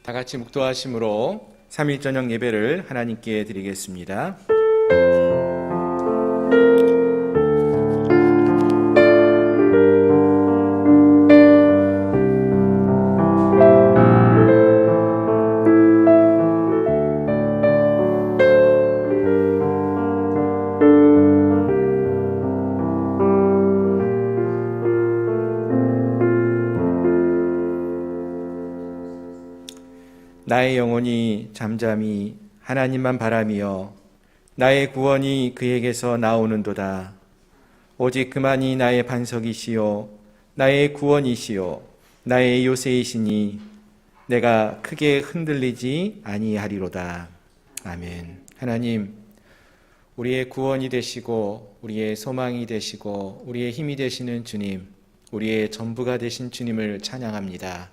다 같이 묵도하심으로 3일 저녁 예배를 하나님께 드리겠습니다. 나의 영혼이 잠잠히 하나님만 바라며 나의 구원이 그에게서 나오는도다. 오직 그만이 나의 반석이시요 나의 구원이시요 나의 요새이시니 내가 크게 흔들리지 아니하리로다. 아멘. 하나님, 우리의 구원이 되시고 우리의 소망이 되시고 우리의 힘이 되시는 주님, 우리의 전부가 되신 주님을 찬양합니다.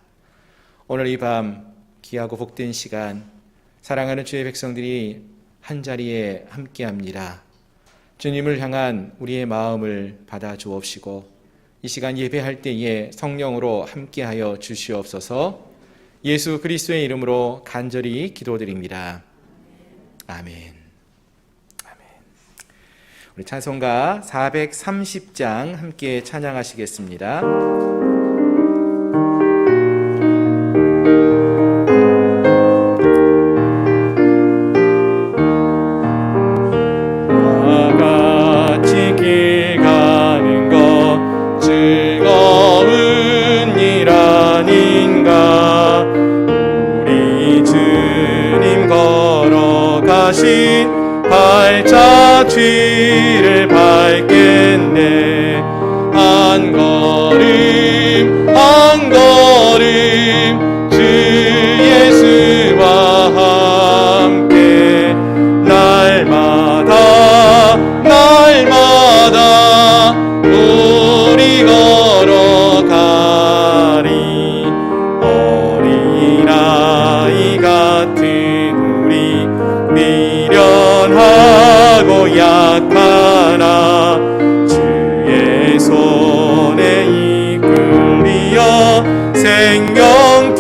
오늘 이 밤 귀하고 복된 시간, 사랑하는 주의 백성들이 한자리에 함께합니다. 주님을 향한 우리의 마음을 받아 주옵시고 이 시간 예배할 때에 성령으로 함께하여 주시옵소서. 예수 그리스도의 이름으로 간절히 기도드립니다. 아멘. 아멘. 우리 찬송가 430장 함께 찬양하시겠습니다. 발자 뒤를 밟겠네. 한 걸음 한 걸음 주 예수와 함께 날마다 날마다 우리 걸어가리. 어린아이 같은 우리 미련하고 약하나 주의 손에 이끌리어 생명길로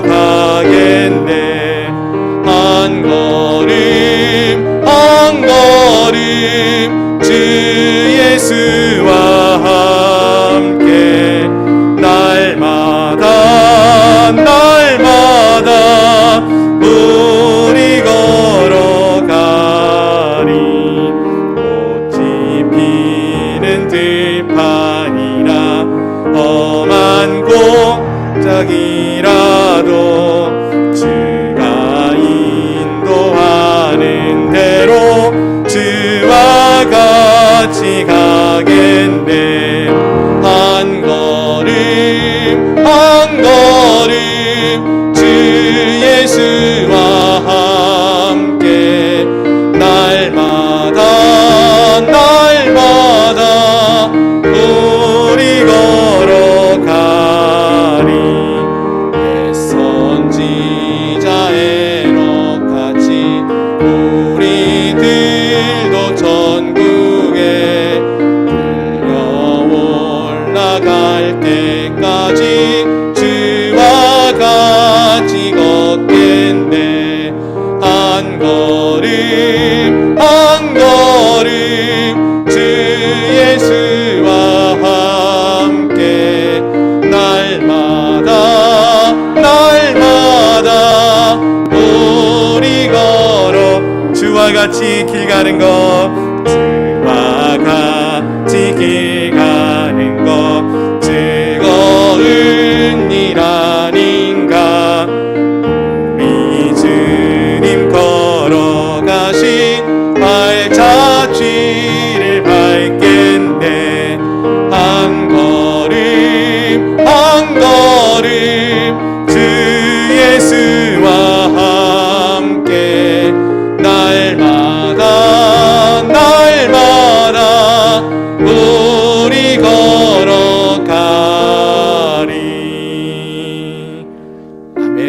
가겠네. 한 걸음 한 걸음 주 예수와 함께 날마다 날마다 우리 걸어가리. 꽃이 피는 들판이라 험한 곳짝이라도 주가 인도하는 대로 주와 같이 가겠네. 한 걸음 한 걸음 주 예수와 함께 날마다 날마다 우리 걸어가리. 애선지자의 럭같이 우리들도 전국에 들려 올라갈 때까지 주와 같이 걷겠네. 한 걸음 한 걸음 주 예수와 함께 날마다 날마다 우리 걸어 주와 같이 길 가는 것. 주와 같이 길 가는 것 즐거운 일 아닌가. 우리 주님 걸어가신 발자 뒤를 밟겠네. 한 걸음 한 걸음 주 예수와 함께 날마다 날마다 우리 걸어가리. 아멘.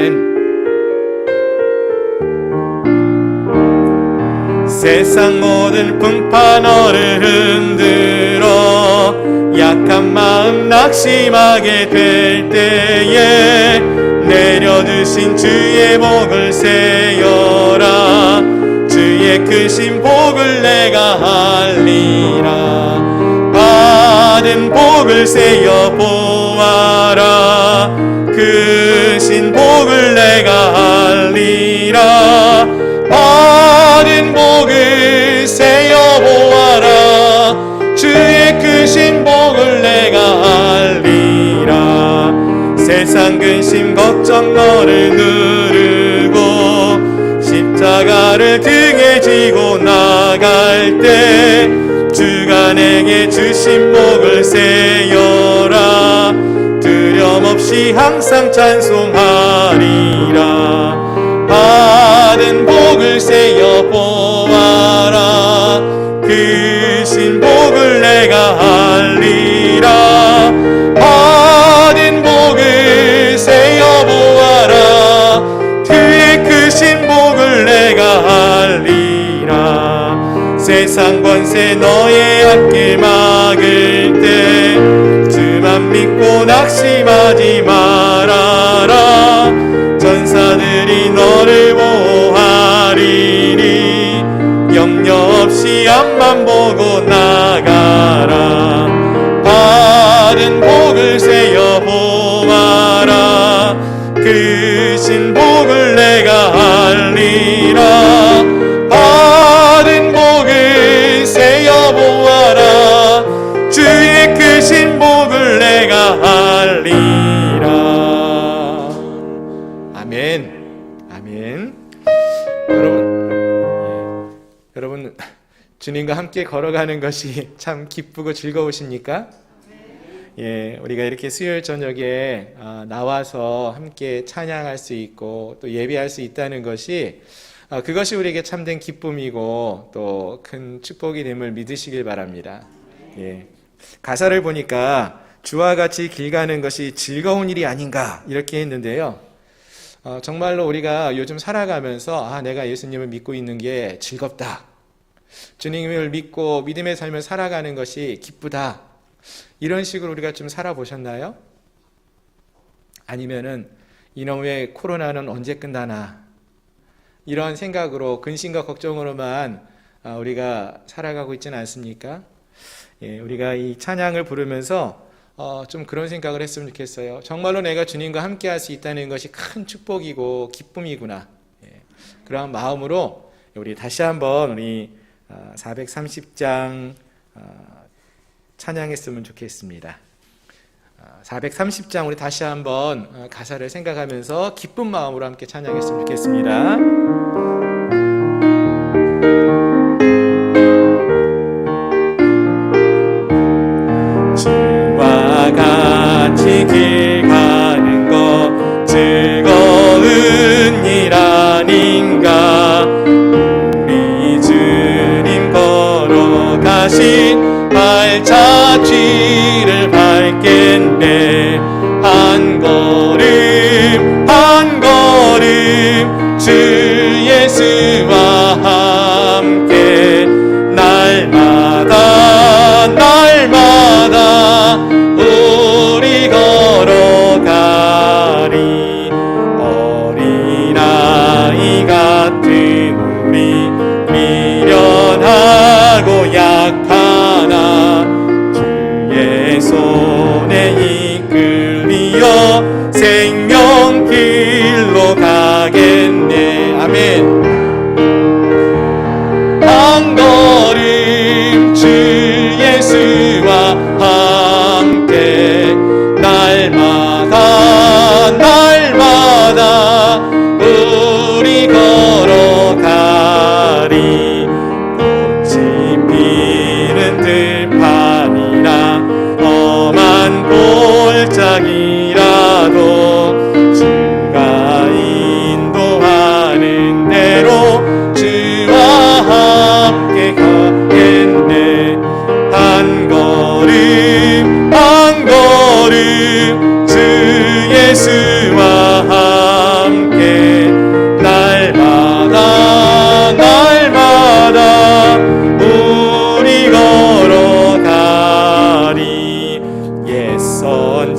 세상 모든 풍파 너를 흔들어 약한 마음 낙심하게 될 때에 내려주신 주의 복을 세어라. 주의 크신 복을 내가 알리라. 받은 복을 세어 보아라. 크신 복을 내가 알리라. 받은 복을 세어 보아라. 주의 크신 복을 내가 알리라. 세상 근심 걱정 너를 누르고 십자가를 등에 지고 나갈 때 주가 내게 주신 복을 세어라. 두려움 없이 항상 찬송하리라. 받은 복을 세어 보아라. 크신 복을 내가 알리라. 받은 복을 세어 보아라. 그의 크신 복을 내가 알리라. 세상 권세 너의 앞길 막을 때 주만 믿고 낙심하지 말아라. 전사들이 너를 보호하리니 염려 없이 앞만 보고 나가라. 받은 복을 세어 보아라. 크신 복을 내가 알리라. 받은 복을 세어 보아라. 주의 크신 복을 내가 알리라. 아멘. 아멘. 여러분, 주님과 함께 걸어가는 것이 참 기쁘고 즐거우십니까? 예, 우리가 이렇게 수요일 저녁에 나와서 함께 찬양할 수 있고 또 예배할 수 있다는 것이 그것이 우리에게 참된 기쁨이고 또 큰 축복이 됨을 믿으시길 바랍니다. 예, 가사를 보니까 주와 같이 길 가는 것이 즐거운 일이 아닌가 이렇게 했는데요. 정말로 우리가 요즘 살아가면서 내가 예수님을 믿고 있는 게 즐겁다. 주님을 믿고 믿음의 삶을 살아가는 것이 기쁘다. 이런 식으로 우리가 좀 살아보셨나요? 아니면은 이놈의 코로나는 언제 끝나나 이런 생각으로 근심과 걱정으로만 우리가 살아가고 있지는 않습니까? 예, 우리가 이 찬양을 부르면서 좀 그런 생각을 했으면 좋겠어요. 정말로 내가 주님과 함께 할 수 있다는 것이 큰 축복이고 기쁨이구나. 예, 그런 마음으로 우리 다시 한번 우리 430장 찬양했으면 좋겠습니다. 430장 우리 다시 한번 가사를 생각하면서 기쁜 마음으로 함께 찬양했으면 좋겠습니다. 주와 같이 길 가는 것 즐거운 일 아닌가. 우리 주님 걸어가신 발자취를 밟겠네. 한 걸음 한 걸음 주 예수와 함께 날마다 날마다 우리 걸어가리. 어린아이 같은 우리 미련하고 약하나 주의 손에 이끌리어 생명길로 가겠네. 아멘. 한 걸음 주 예수와 함께 날마다 날마다 우리 걸어가리. 꽃이 피는 들판이나 험한 골짜기라도 주가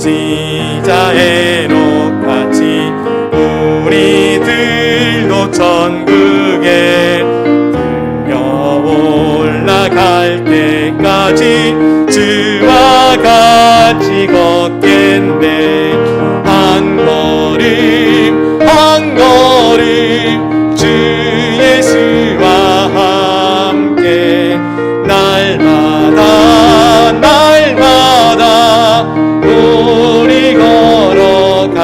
지자의 높같이 우리들도 천국에 들려 올라갈 때까지 주와 같이 걷겠네. 한 걸음 한 걸음 주 예수와 함께 날마다 날마다 우리 걸어가리.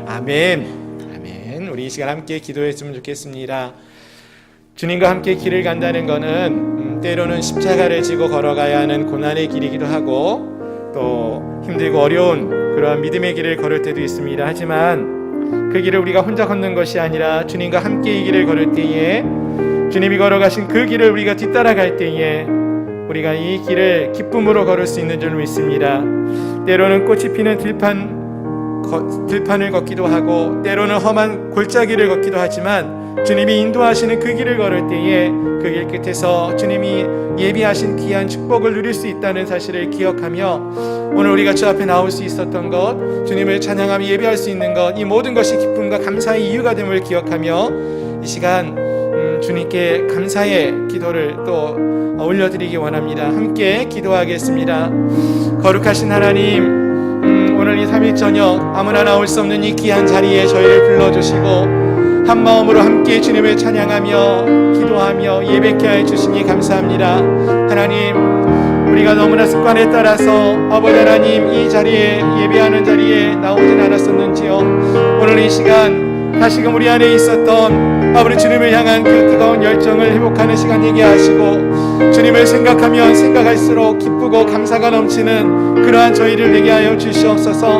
아멘. 아멘. 우리 이 시간 함께 기도했으면 좋겠습니다. 주님과 함께 길을 간다는 것은 때로는 십자가를 지고 걸어가야 하는 고난의 길이기도 하고 또 힘들고 어려운 그러한 믿음의 길을 걸을 때도 있습니다. 하지만 그 길을 우리가 혼자 걷는 것이 아니라 주님과 함께 이 길을 걸을 때에 주님이 걸어가신 그 길을 우리가 뒤따라갈 때에 우리가 이 길을 기쁨으로 걸을 수 있는 줄 믿습니다. 때로는 꽃이 피는 들판을 걷기도 하고 때로는 험한 골짜기를 걷기도 하지만 주님이 인도하시는 그 길을 걸을 때에 그 길 끝에서 주님이 예비하신 귀한 축복을 누릴 수 있다는 사실을 기억하며 오늘 우리가 주 앞에 나올 수 있었던 것, 주님을 찬양하며 예배할 수 있는 것, 이 모든 것이 기쁨과 감사의 이유가 됨을 기억하며 이 시간 주님께 감사의 기도를 또 올려드리기 원합니다. 함께 기도하겠습니다. 거룩하신 하나님, 오늘 이 3일 저녁 아무나 나올 수 없는 이 귀한 자리에 저희를 불러주시고 한 마음으로 함께 주님을 찬양하며 기도하며 예배케 하여 주시니 감사합니다. 하나님, 우리가 너무나 습관에 따라서 아버지 하나님 이 자리에 예배하는 자리에 나오진 않았었는지요. 오늘 이 시간 다시금 우리 안에 있었던 아버지 주님을 향한 그 뜨거운 열정을 회복하는 시간 되게 하시고 주님을 생각하면 생각할수록 기쁘고 감사가 넘치는 그러한 저희를 되게 하여 주시옵소서.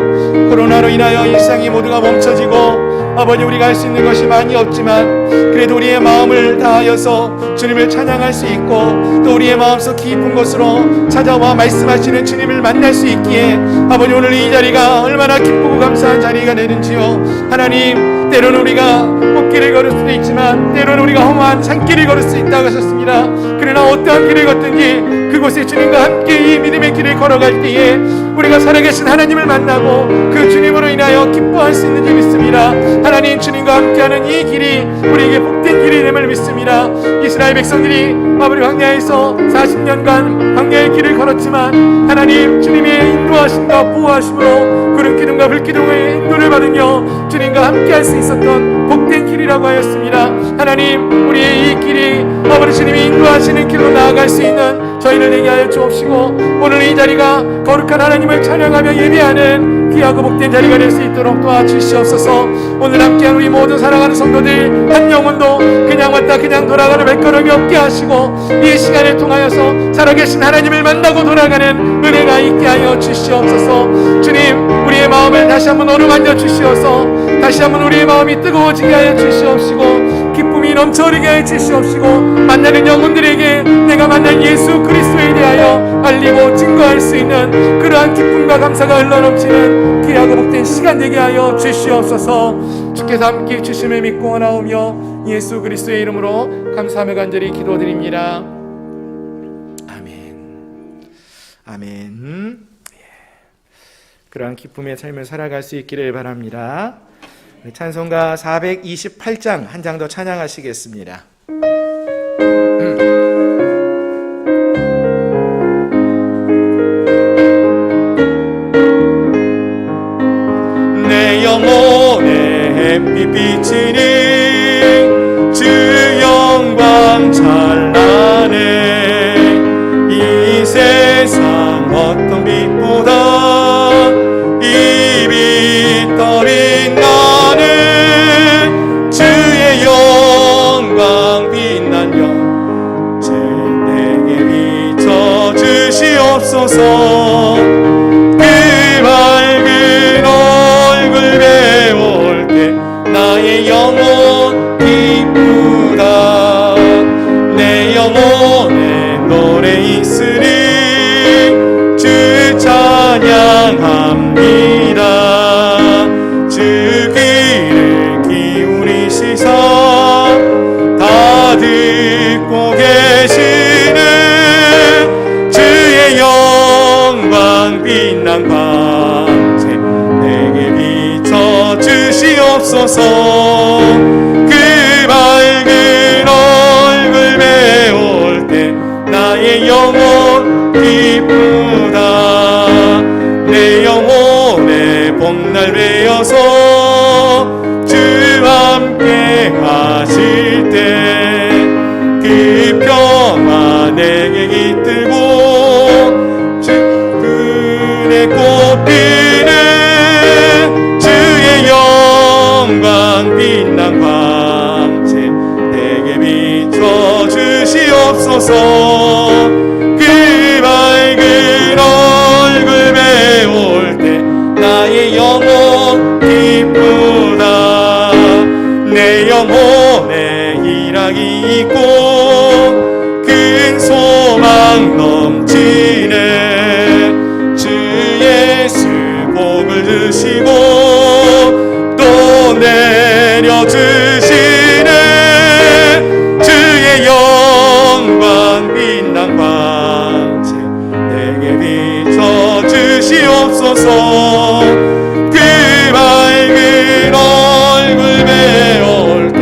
코로나로 인하여 일상이 모두가 멈춰지고 아버지 우리가 할 수 있는 것이 많이 없지만 그래도 우리의 마음을 다하여서 주님을 찬양할 수 있고 또 우리의 마음속 깊은 곳으로 찾아와 말씀하시는 주님을 만날 수 있기에 아버지 오늘 이 자리가 얼마나 기쁘고 감사한 자리가 되는지요. 하나님, 때로는 우리가 꽃길을 걸을 수도 있지만 때로는 우리가 험한 산길을 걸을 수 있다고 하셨습니다. 그러나 어떠한 길을 걷든지 그곳에 주님과 함께 이 믿음의 길을 걸어갈 때에 우리가 살아계신 하나님을 만나고 그 주님으로 인하여 기뻐할 수 있는 줄 믿습니다. 하나님, 주님과 함께하는 이 길이 우리에게 복된 길이 됨을 믿습니다. 이스라엘 백성들이 아버지 광야에서 40년간 광야의 길을 걸었지만 하나님 주님의 인도하심과 보호하심으로 구름 기둥과 불 기둥의 인도를 받으며 주님과 함께할 수 있었던 복된 길이라고 하였습니다. 하나님, 우리의 이 길이 아버지 주님이 인도하시는 길로 나아갈 수 있는 저희를 되게 하여 주옵시고 오늘 이 자리가 거룩한 하나님을 찬양하며 예배하는 귀하고 복된 자리가 될 수 있도록 도와주시옵소서. 오늘 함께한 우리 모든 사랑하는 성도들 한 영혼도 그냥 왔다 그냥 돌아가는 발걸음이 없게 하시고 이 시간을 통하여서 살아계신 하나님을 만나고 돌아가는 은혜가 있게 하여 주시옵소서. 주님, 우리의 마음을 다시 한번 어루만져 주시어서 다시 한번 우리의 마음이 뜨거워지게 하여 주시옵시고 기쁨이 넘쳐흐르게 하여 주시옵시고 만나는 영혼들에게 내가 만난 예수 그리스도에 대하여 알리고 증거할 수 있는 그러한 기쁨과 감사가 흘러넘치는 귀하고 복된 시간 되게 하여 주시옵소서. 주께서 함께 주심을 믿고 원하오며 예수 그리스도의 이름으로 감사하며 간절히 기도드립니다. 아멘. 아멘. 그러한 기쁨의 삶을 살아갈 수 있기를 바랍니다. 찬송가 428장 한 장 더 찬양하시겠습니다. 내 영혼의 햇빛 비치는 주 영광 찬란해 이 세상 어떤 빛보다 이 빛 떨인 나는 주의 영광 빛난 영제 내게 비춰 주시옵소서. 그 밝은 얼굴 배울 때 나의 영혼 기쁘다. 내 영혼에 노래 있으리 주 찬양합니다. 주 귀를 기울이시사 다 듣고 계시는 주의 영 빛난 광채 내게 비춰 주시옵소서. 그 밝은 얼굴 배울 때 나의 영혼 기쁘다. 내 영혼의 복날 베어서 주 함께 하실 때 그 평화 내게 깃들고 주근에 꽃피는 주의 영광 빛난 광채 내게 비춰 주시옵소서. 그 밝은 얼굴 배울 때 나의 영혼 기쁘다. 내 영혼에 희락이 있고 큰 소망 넘치네. 주 예수 복을 주시고 또 내려주시네. 주의 영광 빛난 광채 내게 비춰 주시옵소서. 그 밝은 얼굴 배울 때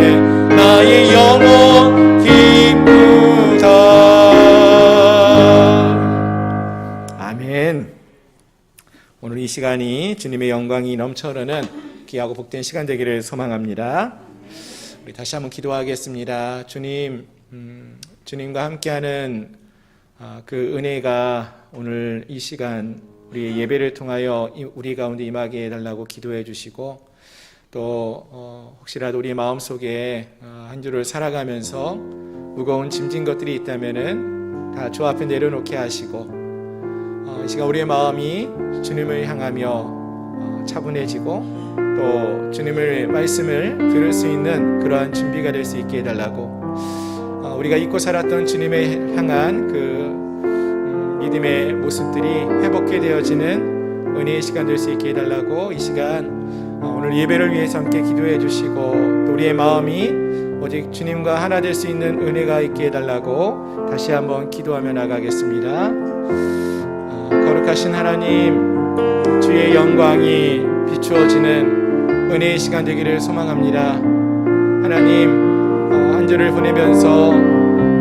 나의 영혼 기쁘다. 아멘. 오늘 이 시간이 주님의 영광이 넘쳐 흐르는 귀하고 복된 시간 되기를 소망합니다. 우리 다시 한번 기도하겠습니다. 주님, 주님과 함께하는 그 은혜가 오늘 이 시간 우리의 예배를 통하여 우리 가운데 임하게 해달라고 기도해 주시고, 또 혹시라도 우리 마음속에 한 주를 살아가면서 무거운 짐진 것들이 있다면은 다 주 앞에 내려놓게 하시고, 이 시간 우리의 마음이 주님을 향하며 차분해지고 또 주님의 말씀을 들을 수 있는 그러한 준비가 될 수 있게 해달라고, 우리가 잊고 살았던 주님을 향한 그 믿음의 모습들이 회복해 되어지는 은혜의 시간 될 수 있게 해달라고 이 시간 오늘 예배를 위해서 함께 기도해 주시고, 또 우리의 마음이 오직 주님과 하나 될 수 있는 은혜가 있게 해달라고 다시 한번 기도하며 나가겠습니다. 거룩하신 하나님, 주의 영광이 비추어지는 은혜의 시간 되기를 소망합니다. 하나님, 한 주를 보내면서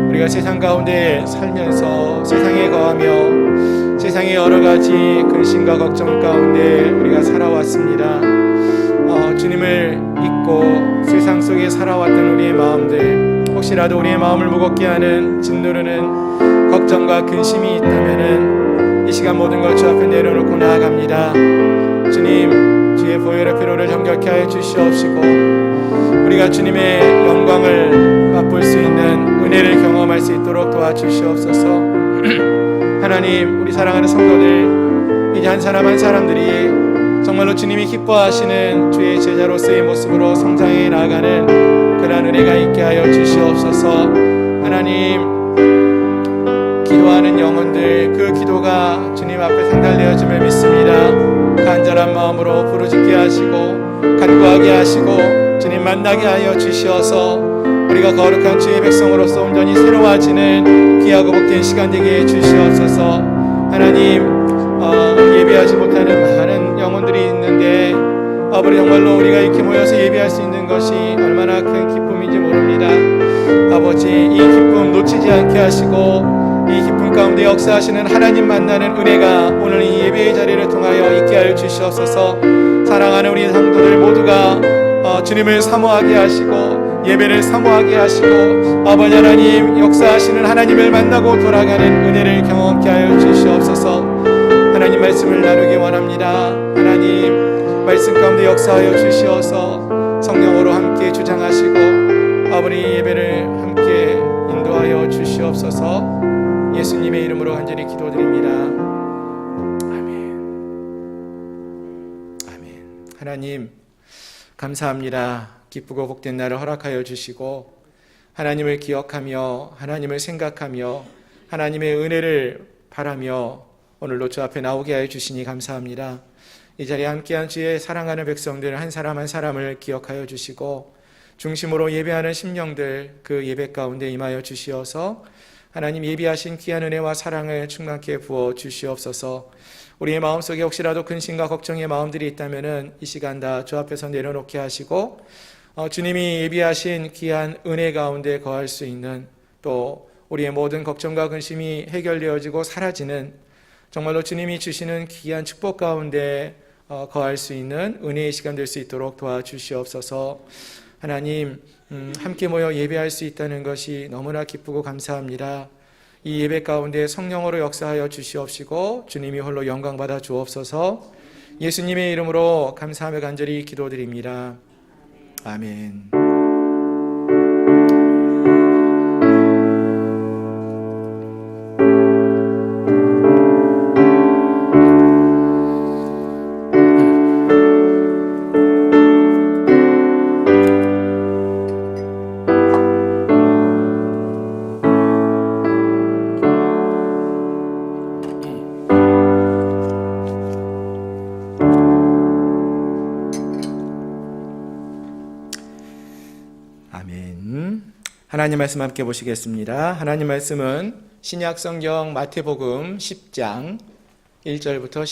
우리가 세상 가운데 살면서 세상에 거하며 세상의 여러 가지 근심과 걱정 가운데 우리가 살아왔습니다. 주님을 잊고 세상 속에 살아왔던 우리의 마음들, 혹시라도 우리의 마음을 무겁게 하는 짓누르는 걱정과 근심이 있다면은 이 시간 모든 것 주 앞에 내려놓고 나아갑니다. 주님, 주의 보혈의 피로를 정결케 하여 주시옵시고, 우리가 주님의 영광을 맛볼 수 있는 은혜를 경험할 수 있도록 도와주시옵소서. 하나님, 우리 사랑하는 성도들, 이제 한 사람 한 사람들이 정말로 주님이 기뻐하시는 주의 제자로서의 모습으로 성장해 나아가는 그러한 은혜가 있게 하여 주시옵소서. 하나님, 기도하는 영혼들, 그 기도가 주님 앞에 상달되어짐을 믿습니다. 간절한 마음으로 부르짖게 하시고 간구하게 하시고 주님 만나게 하여 주시어서 우리가 거룩한 주의 백성으로서 온전히 새로워지는 귀하고 복된 시간 되게 해 주시옵소서. 하나님, 예배하지 못하는 많은 영혼들이 있는데 아버지, 정말로 우리가 이렇게 모여서 예배할 수 있는 것이 얼마나 큰 기쁨인지 모릅니다. 아버지, 이 기쁨 놓치지 않게 하시고 이 기쁨 가운데 역사하시는 하나님 만나는 은혜가 오늘 이 예배의 자리를 통하여 있게 하여 주시옵소서. 사랑하는 우리 성도들 모두가 주님을 사모하게 하시고 예배를 사모하게 하시고 아버지 하나님, 역사하시는 하나님을 만나고 돌아가는 은혜를 경험케 하여 주시옵소서. 하나님 말씀을 나누기 원합니다. 하나님 말씀 가운데 역사하여 주시어서 성령으로 함께 주장하시고 아버지 예배를 함께 인도하여 주시옵소서. 예수님의 이름으로 간절히 기도드립니다. 아멘. 아멘. 하나님, 감사합니다. 기쁘고 복된 날을 허락하여 주시고 하나님을 기억하며 하나님을 생각하며 하나님의 은혜를 바라며 오늘도 주 앞에 나오게 하여 주시니 감사합니다. 이 자리에 함께한 주의 사랑하는 백성들 한 사람 한 사람을 기억하여 주시고 중심으로 예배하는 심령들 그 예배 가운데 임하여 주시어서 하나님 예비하신 귀한 은혜와 사랑을 충만케 부어 주시옵소서. 우리의 마음속에 혹시라도 근심과 걱정의 마음들이 있다면 이 시간 다 주 앞에서 내려놓게 하시고 주님이 예비하신 귀한 은혜 가운데 거할 수 있는, 또 우리의 모든 걱정과 근심이 해결되어지고 사라지는, 정말로 주님이 주시는 귀한 축복 가운데 거할 수 있는 은혜의 시간 될 수 있도록 도와주시옵소서. 하나님, 함께 모여 예배할 수 있다는 것이 너무나 기쁘고 감사합니다. 이 예배 가운데 성령으로 역사하여 주시옵시고 주님이 홀로 영광 받아 주옵소서. 예수님의 이름으로 감사하며 간절히 기도드립니다. 아멘. 하나님 말씀 함께 보시겠습니다. 하나님 말씀은 신약 성경 마태복음 10장 1절부터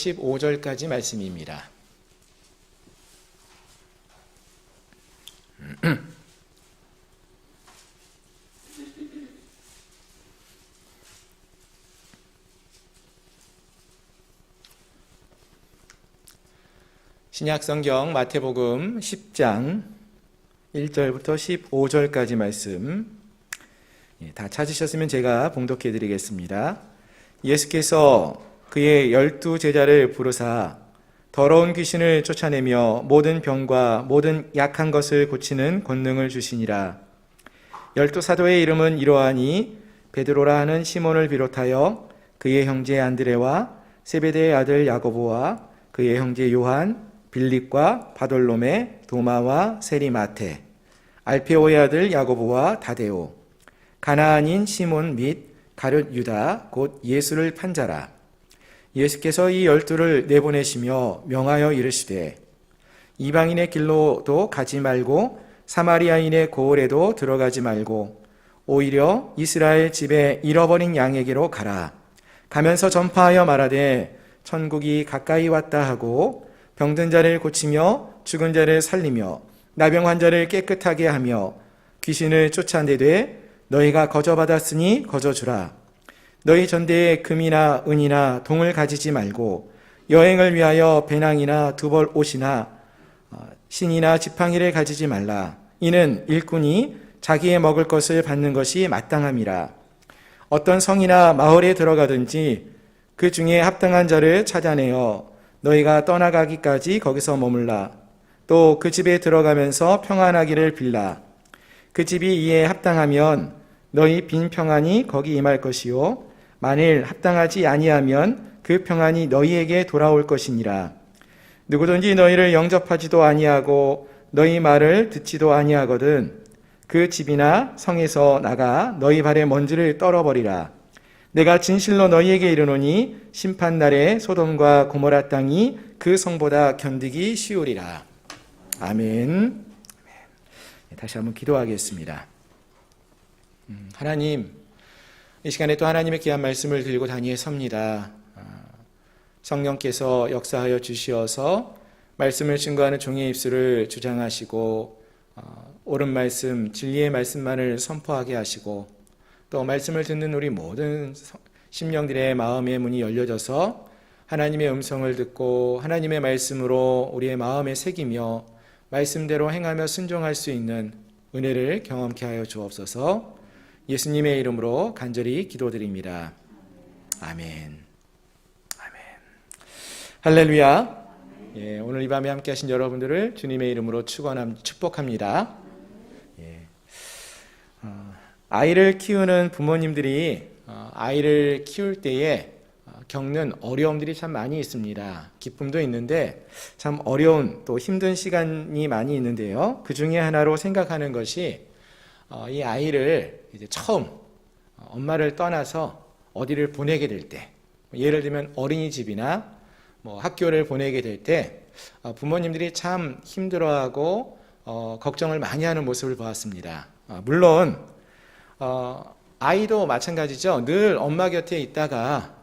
15절까지 말씀입니다. 신약 성경 마태복음 10장 1절부터 15절까지 말씀 다 찾으셨으면 제가 봉독해 드리겠습니다. 예수께서 그의 12 제자를 부르사 더러운 귀신을 쫓아내며 모든 병과 모든 약한 것을 고치는 권능을 주시니라. 12 사도의 이름은 이러하니 베드로라 하는 시몬을 비롯하여 그의 형제 안드레와 세베대의 아들 야고보와 그의 형제 요한, 빌립과 바돌로메, 도마와 세리마테, 알페오의 아들 야고보와 다데오, 가나안인 시몬 및 가룟 유다 곧 예수를 판 자라. 예수께서 이 12를 내보내시며 명하여 이르시되 이방인의 길로도 가지 말고 사마리아인의 고을에도 들어가지 말고 오히려 이스라엘 집에 잃어버린 양에게로 가라. 가면서 전파하여 말하되 천국이 가까이 왔다 하고 병든 자를 고치며 죽은 자를 살리며 나병 환자를 깨끗하게 하며 귀신을 쫓아내되 너희가 거저받았으니 거저주라. 너희 전대에 금이나 은이나 동을 가지지 말고 여행을 위하여 배낭이나 두벌 옷이나 신이나 지팡이를 가지지 말라. 이는 일꾼이 자기의 먹을 것을 받는 것이 마땅함이라. 어떤 성이나 마을에 들어가든지 그 중에 합당한 자를 찾아내어 너희가 떠나가기까지 거기서 머물라. 또 그 집에 들어가면서 평안하기를 빌라. 그 집이 이에 합당하면 너희 빈 평안이 거기 임할 것이요 만일 합당하지 아니하면 그 평안이 너희에게 돌아올 것이니라. 누구든지 너희를 영접하지도 아니하고 너희 말을 듣지도 아니하거든 그 집이나 성에서 나가 너희 발에 먼지를 떨어버리라. 내가 진실로 너희에게 이르노니 심판날에 소돔과 고모라 땅이 그 성보다 견디기 쉬우리라. 아멘. 다시 한번 기도하겠습니다. 하나님, 이 시간에 또 하나님의 귀한 말씀을 들고 단위에 섭니다. 성령께서 역사하여 주시어서 말씀을 증거하는 종의 입술을 주장하시고 옳은 말씀, 진리의 말씀만을 선포하게 하시고 또 말씀을 듣는 우리 모든 심령들의 마음의 문이 열려져서 하나님의 음성을 듣고 하나님의 말씀으로 우리의 마음에 새기며 말씀대로 행하며 순종할 수 있는 은혜를 경험케 하여 주옵소서. 예수님의 이름으로 간절히 기도드립니다. 아멘. 아멘. 할렐루야. 예, 오늘 이 밤에 함께 하신 여러분들을 주님의 이름으로 축복합니다. 예. 아이를 키우는 부모님들이 아이를 키울 때에 겪는 어려움들이 참 많이 있습니다. 기쁨도 있는데 참 어려운 또 힘든 시간이 많이 있는데요. 그 중에 하나로 생각하는 것이 이 아이를 이제 처음 엄마를 떠나서 어디를 보내게 될 때, 예를 들면 어린이집이나 학교를 보내게 될 때 부모님들이 참 힘들어하고 걱정을 많이 하는 모습을 보았습니다. 물론 아이도 마찬가지죠. 늘 엄마 곁에 있다가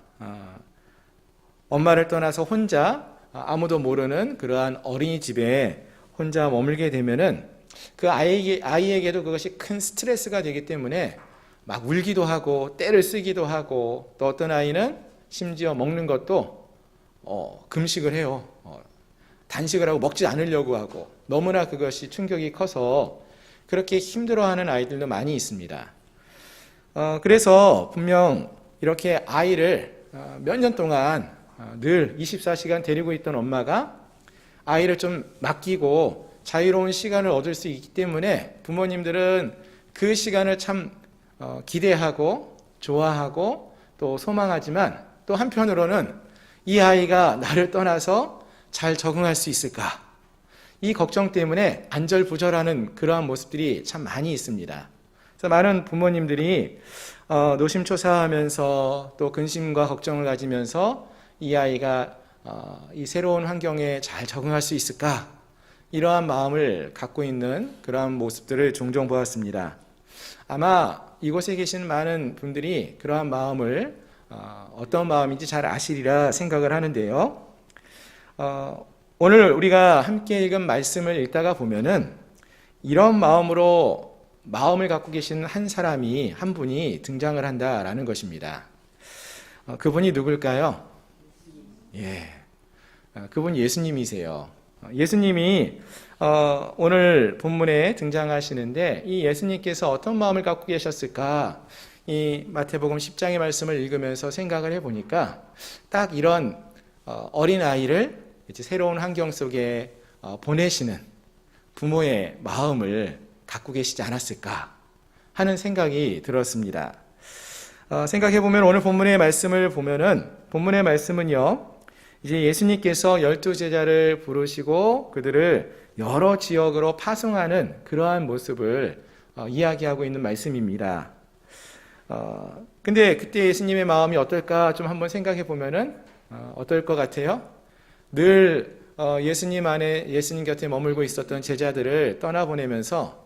엄마를 떠나서 혼자 아무도 모르는 그러한 어린이집에 혼자 머물게 되면은 그 아이에게도 그것이 큰 스트레스가 되기 때문에 막 울기도 하고 떼를 쓰기도 하고, 또 어떤 아이는 심지어 먹는 것도 금식을 해요. 단식을 하고 먹지 않으려고 하고, 너무나 그것이 충격이 커서 그렇게 힘들어하는 아이들도 많이 있습니다. 그래서 분명 이렇게 아이를 몇 년 동안 늘 24시간 데리고 있던 엄마가 아이를 좀 맡기고 자유로운 시간을 얻을 수 있기 때문에 부모님들은 그 시간을 참 기대하고 좋아하고 또 소망하지만, 또 한편으로는 이 아이가 나를 떠나서 잘 적응할 수 있을까, 이 걱정 때문에 안절부절하는 그러한 모습들이 참 많이 있습니다. 그래서 많은 부모님들이 노심초사하면서 또 근심과 걱정을 가지면서 이 아이가 이 새로운 환경에 잘 적응할 수 있을까, 이러한 마음을 갖고 있는 그러한 모습들을 종종 보았습니다. 아마 이곳에 계신 많은 분들이 그러한 마음을 어떤 마음인지 잘 아시리라 생각을 하는데요. 오늘 우리가 함께 읽은 말씀을 읽다가 보면은 이런 마음으로 마음을 갖고 계신 한 분이 등장을 한다라는 것입니다. 그분이 누굴까요? 그분 예수님이세요. 예수님이 오늘 본문에 등장하시는데, 이 예수님께서 어떤 마음을 갖고 계셨을까, 이 마태복음 10장의 말씀을 읽으면서 생각을 해보니까 딱 이런 어린아이를 이제 새로운 환경 속에 보내시는 부모의 마음을 갖고 계시지 않았을까 하는 생각이 들었습니다. 생각해보면 오늘 본문의 말씀을 보면은, 본문의 말씀은요, 이제 예수님께서 12제자를 부르시고 그들을 여러 지역으로 파송하는 그러한 모습을 이야기하고 있는 말씀입니다. 근데 그때 예수님의 마음이 어떨까 좀 한번 생각해 보면은 어떨 것 같아요? 늘 예수님 곁에 머물고 있었던 제자들을 떠나보내면서,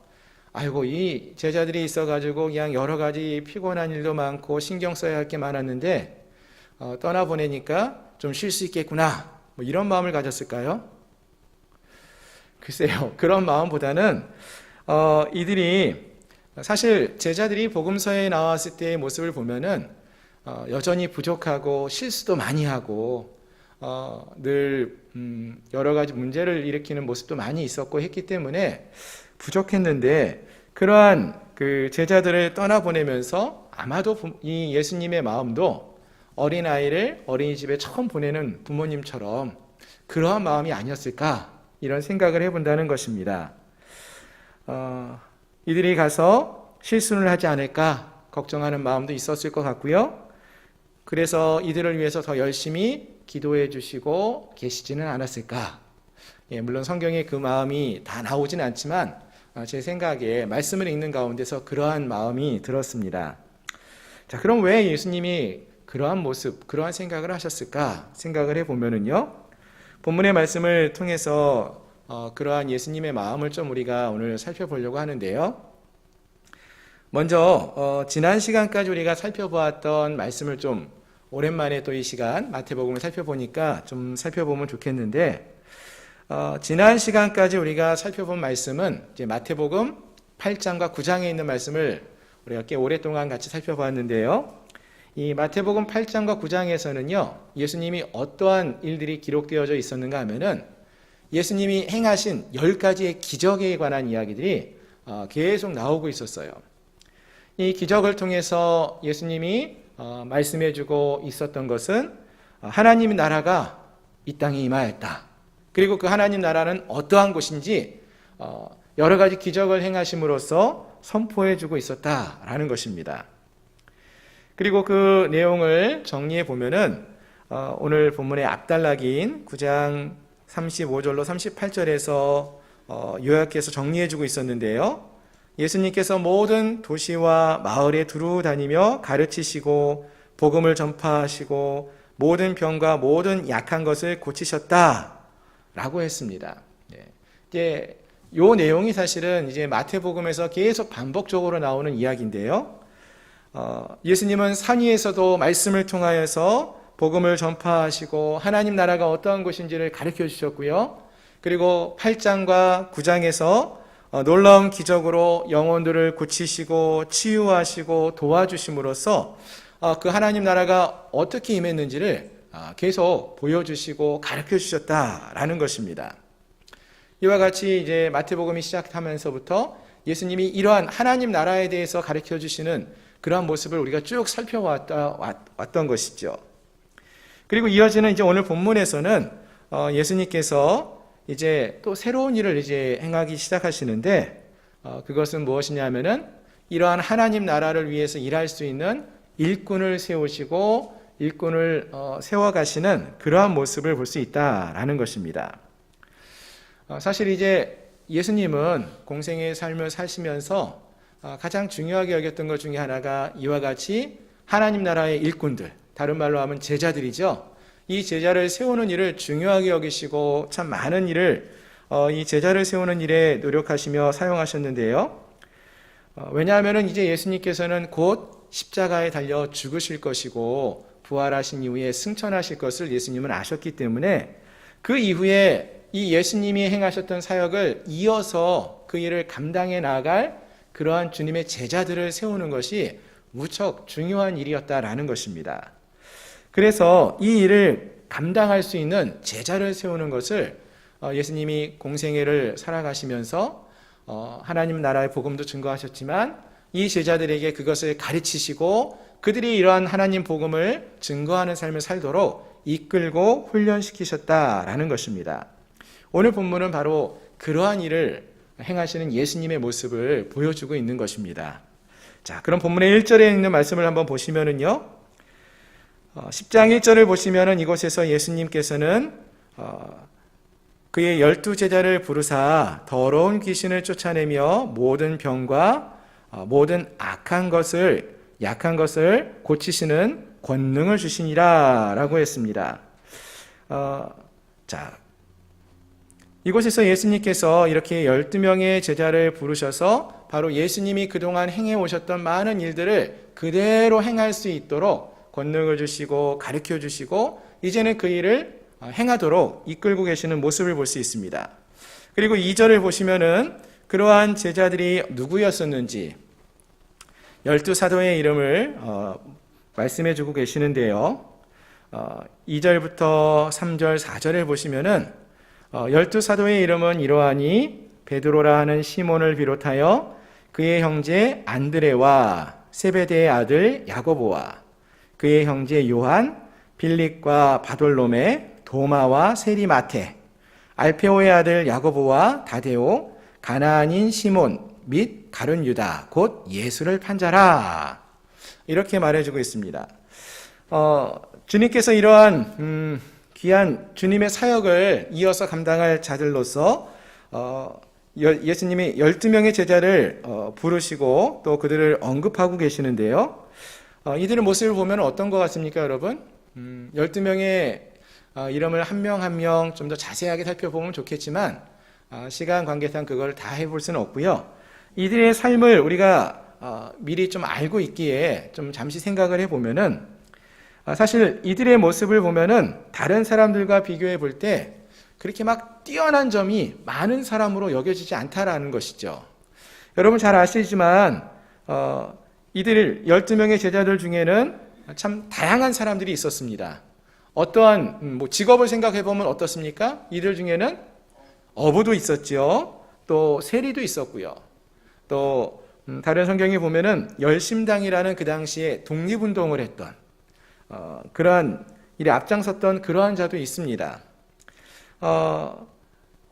아이고, 이 제자들이 있어가지고 그냥 여러 가지 피곤한 일도 많고 신경 써야 할 게 많았는데 떠나보내니까 좀 쉴 수 있겠구나, 뭐 이런 마음을 가졌을까요? 글쎄요, 그런 마음보다는 이들이 사실 제자들이 복음서에 나왔을 때의 모습을 보면은 여전히 부족하고 실수도 많이 하고 늘 여러 가지 문제를 일으키는 모습도 많이 있었고 했기 때문에 부족했는데, 그러한 그 제자들을 떠나보내면서 아마도 이 예수님의 마음도 어린아이를 어린이집에 처음 보내는 부모님처럼 그러한 마음이 아니었을까, 이런 생각을 해본다는 것입니다. 이들이 가서 실수를 하지 않을까 걱정하는 마음도 있었을 것 같고요. 그래서 이들을 위해서 더 열심히 기도해 주시고 계시지는 않았을까. 물론 성경에 그 마음이 다 나오진 않지만 제 생각에 말씀을 읽는 가운데서 그러한 마음이 들었습니다. 자, 그럼 왜 예수님이 그러한 모습, 그러한 생각을 하셨을까 생각을 해보면은요, 본문의 말씀을 통해서 그러한 예수님의 마음을 좀 우리가 오늘 살펴보려고 하는데요. 먼저 지난 시간까지 우리가 살펴보았던 말씀을 좀 오랜만에 또 이 시간 마태복음을 살펴보니까 좀 살펴보면 좋겠는데, 지난 시간까지 우리가 살펴본 말씀은 이제 마태복음 8장과 9장에 있는 말씀을 우리가 꽤 오랫동안 같이 살펴봤는데요. 이 마태복음 8장과 9장에서는요, 예수님이 어떠한 일들이 기록되어져 있었는가 하면은 예수님이 행하신 10가지의 기적에 관한 이야기들이 계속 나오고 있었어요. 이 기적을 통해서 예수님이 말씀해주고 있었던 것은 하나님의 나라가 이 땅에 임하였다. 그리고 그 하나님 나라는 어떠한 곳인지 여러 가지 기적을 행하심으로써 선포해주고 있었다라는 것입니다. 그리고 그 내용을 정리해 보면은 오늘 본문의 앞단락인 9장 35절로 38절에서 요약해서 정리해주고 있었는데요. 예수님께서 모든 도시와 마을에 두루 다니며 가르치시고 복음을 전파하시고 모든 병과 모든 약한 것을 고치셨다라고 했습니다. 이제 요 내용이 사실은 이제 마태복음에서 계속 반복적으로 나오는 이야기인데요. 예수님은 산 위에서도 말씀을 통하여서 복음을 전파하시고 하나님 나라가 어떠한 것인지를 가르쳐 주셨고요. 그리고 8장과 9장에서 놀라운 기적으로 영혼들을 고치시고 치유하시고 도와주심으로써 그 하나님 나라가 어떻게 임했는지를 계속 보여주시고 가르쳐 주셨다라는 것입니다. 이와 같이 이제 마태복음이 시작하면서부터 예수님이 이러한 하나님 나라에 대해서 가르쳐 주시는 그러한 모습을 우리가 쭉 살펴왔던 것이죠. 그리고 이어지는 이제 오늘 본문에서는 예수님께서 이제 또 새로운 일을 이제 행하기 시작하시는데 그것은 무엇이냐면은 이러한 하나님 나라를 위해서 일할 수 있는 일꾼을 세우시고 일꾼을 세워가시는 그러한 모습을 볼 수 있다라는 것입니다. 사실 이제 예수님은 공생의 삶을 사시면서 가장 중요하게 여겼던 것 중에 하나가 이와 같이 하나님 나라의 일꾼들, 다른 말로 하면 제자들이죠. 이 제자를 세우는 일을 중요하게 여기시고 참 많은 일을 이 제자를 세우는 일에 노력하시며 사용하셨는데요. 왜냐하면 이제 예수님께서는 곧 십자가에 달려 죽으실 것이고 부활하신 이후에 승천하실 것을 예수님은 아셨기 때문에 그 이후에 이 예수님이 행하셨던 사역을 이어서 그 일을 감당해 나갈 그러한 주님의 제자들을 세우는 것이 무척 중요한 일이었다라는 것입니다. 그래서 이 일을 감당할 수 있는 제자를 세우는 것을 예수님이 공생애를 살아가시면서 하나님 나라의 복음도 증거하셨지만 이 제자들에게 그것을 가르치시고 그들이 이러한 하나님 복음을 증거하는 삶을 살도록 이끌고 훈련시키셨다라는 것입니다. 오늘 본문은 바로 그러한 일을 행하시는 예수님의 모습을 보여주고 있는 것입니다. 자, 그럼 본문의 1절에 있는 말씀을 한번 보시면은요. 10장 1절을 보시면은 이곳에서 예수님께서는 그의 12제자를 부르사 더러운 귀신을 쫓아내며 모든 병과 모든 악한 것을 약한 것을 고치시는 권능을 주시니라 라고 했습니다. 자, 이곳에서 예수님께서 이렇게 12명의 제자를 부르셔서 바로 예수님이 그동안 행해 오셨던 많은 일들을 그대로 행할 수 있도록 권능을 주시고 가르쳐 주시고 이제는 그 일을 행하도록 이끌고 계시는 모습을 볼 수 있습니다. 그리고 2절을 보시면은 그러한 제자들이 누구였었는지 12사도의 이름을 말씀해 주고 계시는데요. 2절부터 3절, 4절을 보시면은 12사도의 이름은 이러하니 베드로라 하는 시몬을 비롯하여 그의 형제 안드레와 세베대의 아들 야고보와 그의 형제 요한, 빌립과 바돌로메, 도마와 세리마테, 알페오의 아들 야고보와 다데오, 가나안인 시몬 및 가룟 유다 곧 예수를 판자라 이렇게 말해주고 있습니다. 주님께서 이러한 귀한 주님의 사역을 이어서 감당할 자들로서 예수님이 12명의 제자를 부르시고 또 그들을 언급하고 계시는데요. 이들의 모습을 보면 어떤 것 같습니까, 여러분? 12명의 이름을 한 명 한 명 좀 더 자세하게 살펴보면 좋겠지만 시간 관계상 그걸 다 해볼 수는 없고요. 이들의 삶을 우리가 미리 좀 알고 있기에 좀 잠시 생각을 해보면은 사실 이들의 모습을 보면은 다른 사람들과 비교해 볼 때 그렇게 막 뛰어난 점이 많은 사람으로 여겨지지 않다라는 것이죠. 여러분 잘 아시지만 이들 12명의 제자들 중에는 참 다양한 사람들이 있었습니다. 어떠한 직업을 생각해 보면 어떻습니까? 이들 중에는 어부도 있었죠. 또 세리도 있었고요. 또 다른 성경에 보면은 열심당이라는 그 당시에 독립운동을 했던 그러한 일에 앞장섰던 그러한 자도 있습니다.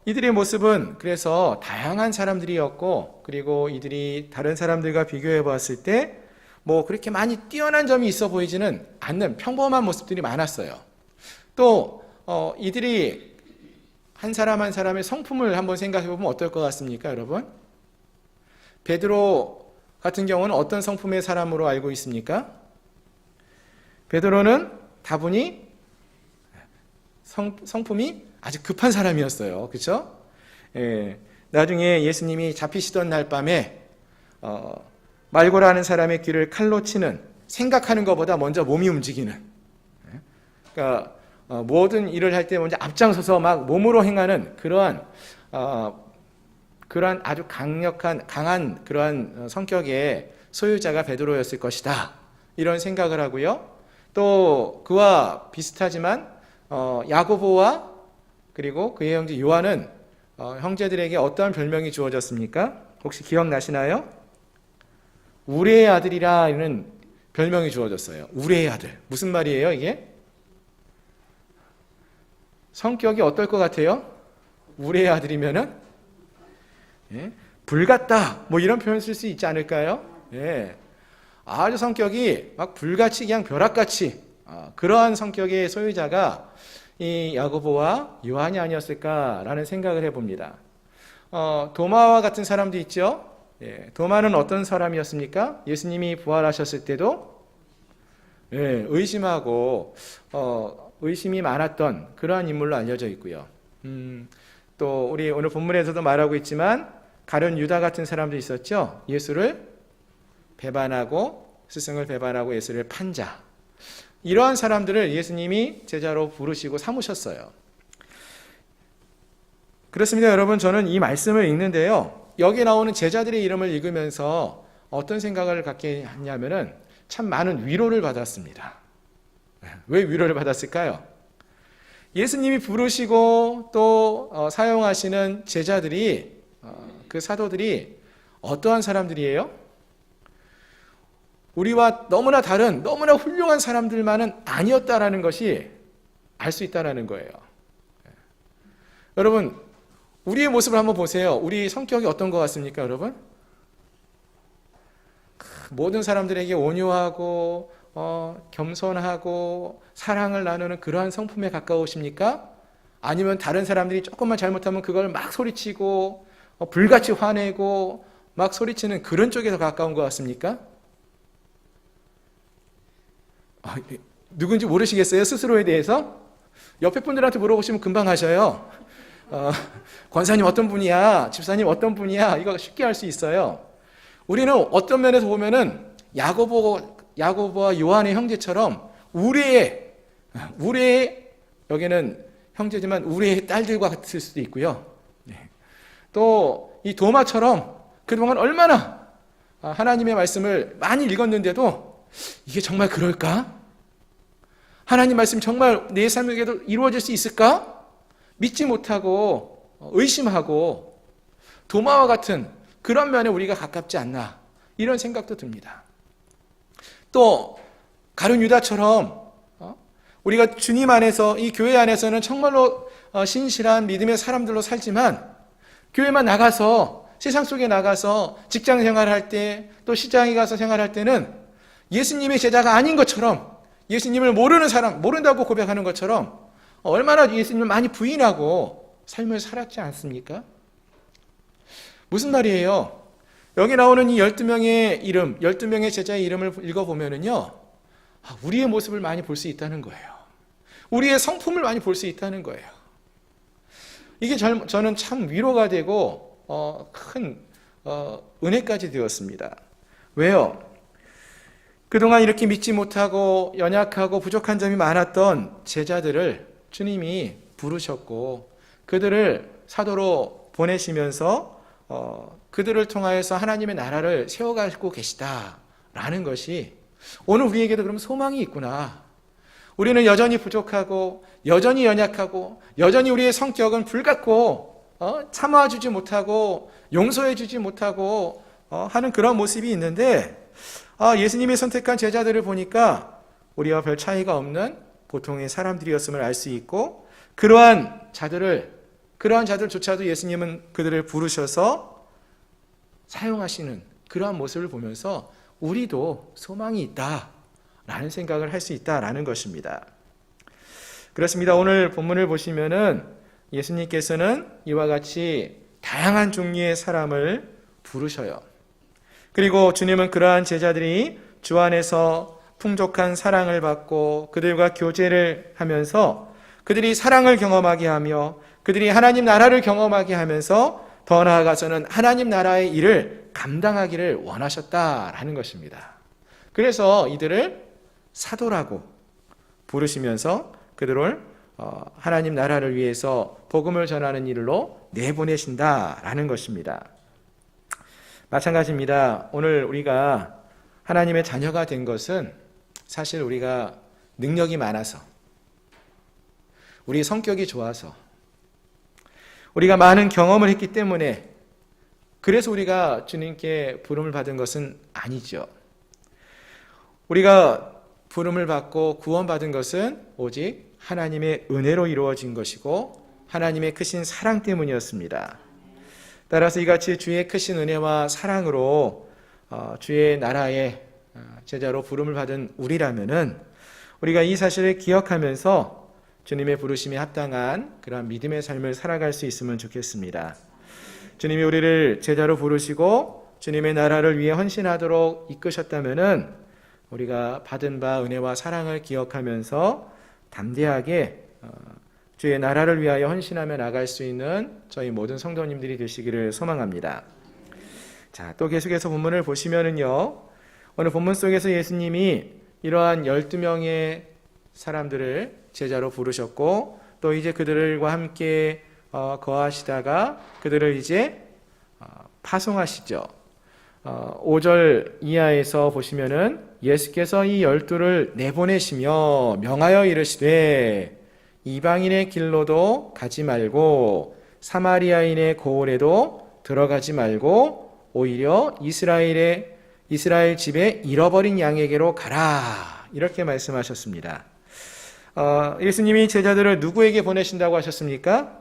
이들의 모습은 그래서 다양한 사람들이었고 그리고 이들이 다른 사람들과 비교해 봤을 때 뭐 그렇게 많이 뛰어난 점이 있어 보이지는 않는 평범한 모습들이 많았어요. 또 이들이 한 사람 한 사람의 성품을 한번 생각해 보면 어떨 것 같습니까, 여러분? 베드로 같은 경우는 어떤 성품의 사람으로 알고 있습니까? 베드로는 다분히 성품이 아주 급한 사람이었어요. 그렇죠? 나중에 예수님이 잡히시던 날 밤에 말고라는 사람의 귀를 칼로 치는, 생각하는 것보다 먼저 몸이 움직이는, 그러니까 모든 일을 할 때 먼저 앞장서서 막 몸으로 행하는 그러한 아주 강한 그러한 성격의 소유자가 베드로였을 것이다. 이런 생각을 하고요. 또 그와 비슷하지만 야고보와 그리고 그의 형제 요한은 형제들에게 어떠한 별명이 주어졌습니까? 혹시 기억나시나요? 우레의 아들이라는 별명이 주어졌어요. 우레의 아들. 무슨 말이에요, 이게? 성격이 어떨 것 같아요? 우레의 아들이면은 불 같다. 뭐 이런 표현 쓸 수 있지 않을까요? 예. 아주 성격이 막 불같이 그냥 벼락같이 그러한 성격의 소유자가 이 야고보와 요한이 아니었을까라는 생각을 해봅니다. 도마와 같은 사람도 있죠. 예. 도마는 어떤 사람이었습니까? 예수님이 부활하셨을 때도 의심하고 의심이 많았던 그러한 인물로 알려져 있고요. 또 우리 오늘 본문에서도 말하고 있지만 가룟 유다 같은 사람도 있었죠. 예수를 배반하고 스승을 배반하고 예수를 판 자. 이러한 사람들을 예수님이 제자로 부르시고 삼으셨어요. 그렇습니다, 여러분. 저는 이 말씀을 읽는데요. 여기 나오는 제자들의 이름을 읽으면서 어떤 생각을 갖게 했냐면은 참 많은 위로를 받았습니다. 왜 위로를 받았을까요? 예수님이 부르시고 또 사용하시는 제자들이 그 사도들이 어떠한 사람들이에요? 우리와 너무나 다른 너무나 훌륭한 사람들만은 아니었다라는 것이 알 수 있다라는 거예요. 여러분, 우리의 모습을 한번 보세요. 우리 성격이 어떤 것 같습니까, 여러분? 모든 사람들에게 온유하고 겸손하고 사랑을 나누는 그러한 성품에 가까우십니까? 아니면 다른 사람들이 조금만 잘못하면 그걸 막 소리치고 불같이 화내고 막 소리치는 그런 쪽에 더 가까운 것 같습니까? 누군지 모르시겠어요? 스스로에 대해서? 옆에 분들한테 물어보시면 금방 하셔요. 권사님 어떤 분이야? 집사님 어떤 분이야? 이거 쉽게 알 수 있어요. 우리는 어떤 면에서 보면은 야고보와 요한의 형제처럼 우레의 여기는 형제지만 우레의 딸들과 같을 수도 있고요. 또 이 도마처럼 그동안 얼마나 하나님의 말씀을 많이 읽었는데도 이게 정말 그럴까? 하나님 말씀 정말 내 삶에게도 이루어질 수 있을까? 믿지 못하고 의심하고 도마와 같은 그런 면에 우리가 가깝지 않나 이런 생각도 듭니다. 또 가룟 유다처럼 우리가 주님 안에서 이 교회 안에서는 정말로 신실한 믿음의 사람들로 살지만 교회만 나가서 세상 속에 나가서 직장 생활할 때 또 시장에 가서 생활할 때는 예수님의 제자가 아닌 것처럼 예수님을 모른다고 고백하는 것처럼 얼마나 예수님을 많이 부인하고 삶을 살았지 않습니까? 무슨 말이에요? 여기 나오는 이 12명의 이름, 12명의 제자의 이름을 읽어보면은요, 우리의 모습을 많이 볼 수 있다는 거예요. 우리의 성품을 많이 볼 수 있다는 거예요. 이게 저는 참 위로가 되고 큰 은혜까지 되었습니다. 왜요? 그동안 이렇게 믿지 못하고 연약하고 부족한 점이 많았던 제자들을 주님이 부르셨고 그들을 사도로 보내시면서 그들을 통하여서 하나님의 나라를 세워가고 계시다라는 것이 오늘 우리에게도 그럼 소망이 있구나. 우리는 여전히 부족하고 여전히 연약하고 여전히 우리의 성격은 불같고 참아주지 못하고 용서해주지 못하고 하는 그런 모습이 있는데 예수님이 선택한 제자들을 보니까 우리와 별 차이가 없는 보통의 사람들이었음을 알 수 있고 그러한 자들조차도 예수님은 그들을 부르셔서 사용하시는 그러한 모습을 보면서 우리도 소망이 있다라는 생각을 할 수 있다라는 것입니다. 그렇습니다. 오늘 본문을 보시면은 예수님께서는 이와 같이 다양한 종류의 사람을 부르셔요. 그리고 주님은 그러한 제자들이 주 안에서 풍족한 사랑을 받고 그들과 교제를 하면서 그들이 사랑을 경험하게 하며 그들이 하나님 나라를 경험하게 하면서 더 나아가서는 하나님 나라의 일을 감당하기를 원하셨다라는 것입니다. 그래서 이들을 사도라고 부르시면서 그들을 하나님 나라를 위해서 복음을 전하는 일로 내보내신다라는 것입니다. 마찬가지입니다. 오늘 우리가 하나님의 자녀가 된 것은 사실 우리가 능력이 많아서, 우리 성격이 좋아서, 우리가 많은 경험을 했기 때문에, 그래서 우리가 주님께 부름을 받은 것은 아니죠. 우리가 부름을 받고 구원받은 것은 오직 하나님의 은혜로 이루어진 것이고 하나님의 크신 사랑 때문이었습니다. 따라서 이같이 주의 크신 은혜와 사랑으로 주의 나라의 제자로 부름을 받은 우리라면은 우리가 이 사실을 기억하면서 주님의 부르심에 합당한 그러한 믿음의 삶을 살아갈 수 있으면 좋겠습니다. 주님이 우리를 제자로 부르시고 주님의 나라를 위해 헌신하도록 이끄셨다면은 우리가 받은 바 은혜와 사랑을 기억하면서 담대하게 주의 나라를 위하여 헌신하며 나갈 수 있는 저희 모든 성도님들이 되시기를 소망합니다. 자, 또 계속해서 본문을 보시면은요, 오늘 본문 속에서 예수님이 이러한 12명의 사람들을 제자로 부르셨고 또 이제 그들과 함께 거하시다가 그들을 이제 파송하시죠. 5절 이하에서 보시면은 예수께서 이 12를 내보내시며 명하여 이르시되 이방인의 길로도 가지 말고 사마리아인의 고을에도 들어가지 말고 오히려 이스라엘 집에 잃어버린 양에게로 가라, 이렇게 말씀하셨습니다. 예수님이 제자들을 누구에게 보내신다고 하셨습니까?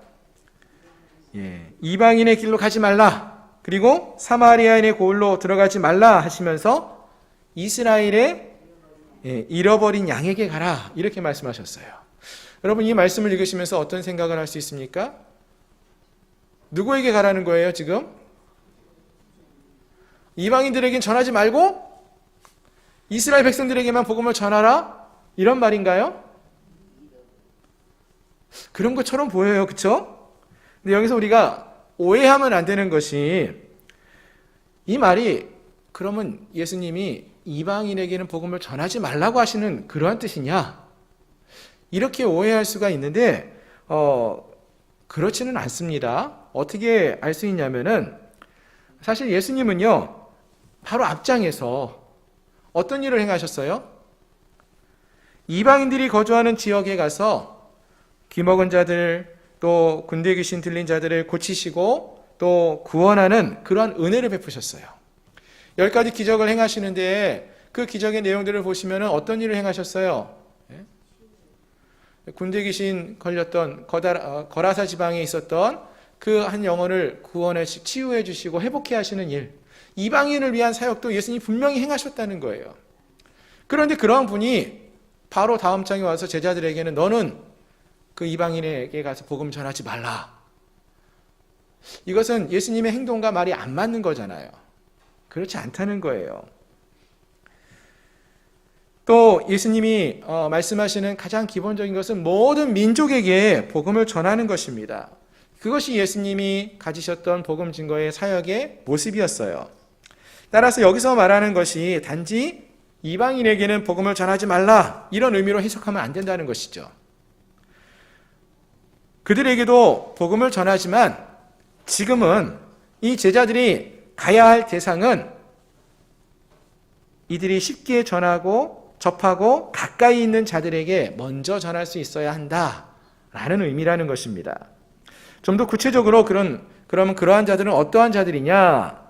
이방인의 길로 가지 말라, 그리고 사마리아인의 고을로 들어가지 말라 하시면서 이스라엘의 잃어버린 양에게 가라, 이렇게 말씀하셨어요. 여러분, 이 말씀을 읽으시면서 어떤 생각을 할 수 있습니까? 누구에게 가라는 거예요, 지금? 이방인들에겐 전하지 말고 이스라엘 백성들에게만 복음을 전하라? 이런 말인가요? 그런 것처럼 보여요. 그렇죠? 근데 여기서 우리가 오해하면 안 되는 것이, 이 말이 그러면 예수님이 이방인에게는 복음을 전하지 말라고 하시는 그러한 뜻이냐? 이렇게 오해할 수가 있는데 그렇지는 않습니다. 어떻게 알 수 있냐면은 사실 예수님은요, 바로 앞장에서 어떤 일을 행하셨어요? 이방인들이 거주하는 지역에 가서 귀먹은 자들, 또 군대 귀신 들린 자들을 고치시고 또 구원하는 그러한 은혜를 베푸셨어요. 10가지 기적을 행하시는데 그 기적의 내용들을 보시면 어떤 일을 행하셨어요? 군대 귀신 걸렸던 거라사 지방에 있었던 그 한 영혼을 구원해 치유해 주시고 회복해 하시는 일, 이방인을 위한 사역도 예수님이 분명히 행하셨다는 거예요. 그런데 그러한 분이 바로 다음 장에 와서 제자들에게는 너는 그 이방인에게 가서 복음 전하지 말라. 이것은 예수님의 행동과 말이 안 맞는 거잖아요. 그렇지 않다는 거예요. 또 예수님이 말씀하시는 가장 기본적인 것은 모든 민족에게 복음을 전하는 것입니다. 그것이 예수님이 가지셨던 복음 증거의 사역의 모습이었어요. 따라서 여기서 말하는 것이 단지 이방인에게는 복음을 전하지 말라, 이런 의미로 해석하면 안 된다는 것이죠. 그들에게도 복음을 전하지만 지금은 이 제자들이 가야 할 대상은 이들이 쉽게 접하고 가까이 있는 자들에게 먼저 전할 수 있어야 한다라는 의미라는 것입니다. 좀 더 구체적으로 그러면 그러한 자들은 어떠한 자들이냐?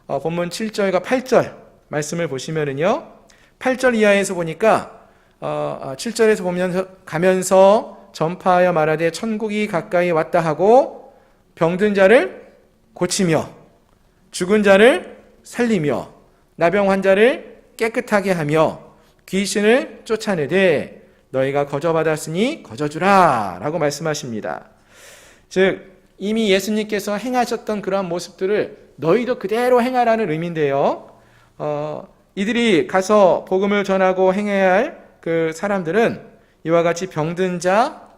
본문 7절과 8절 말씀을 보시면은요, 8절 이하에서 보니까 7절에서 보면서 가면서 전파하여 말하되 천국이 가까이 왔다 하고 병든 자를 고치며 죽은 자를 살리며 나병 환자를 깨끗하게 하며 귀신을 쫓아내되 너희가 거저받았으니 거저주라 라고 말씀하십니다. 즉 이미 예수님께서 행하셨던 그러한 모습들을 너희도 그대로 행하라는 의미인데요, 이들이 가서 복음을 전하고 행해야 할 그 사람들은 이와 같이 병든 자,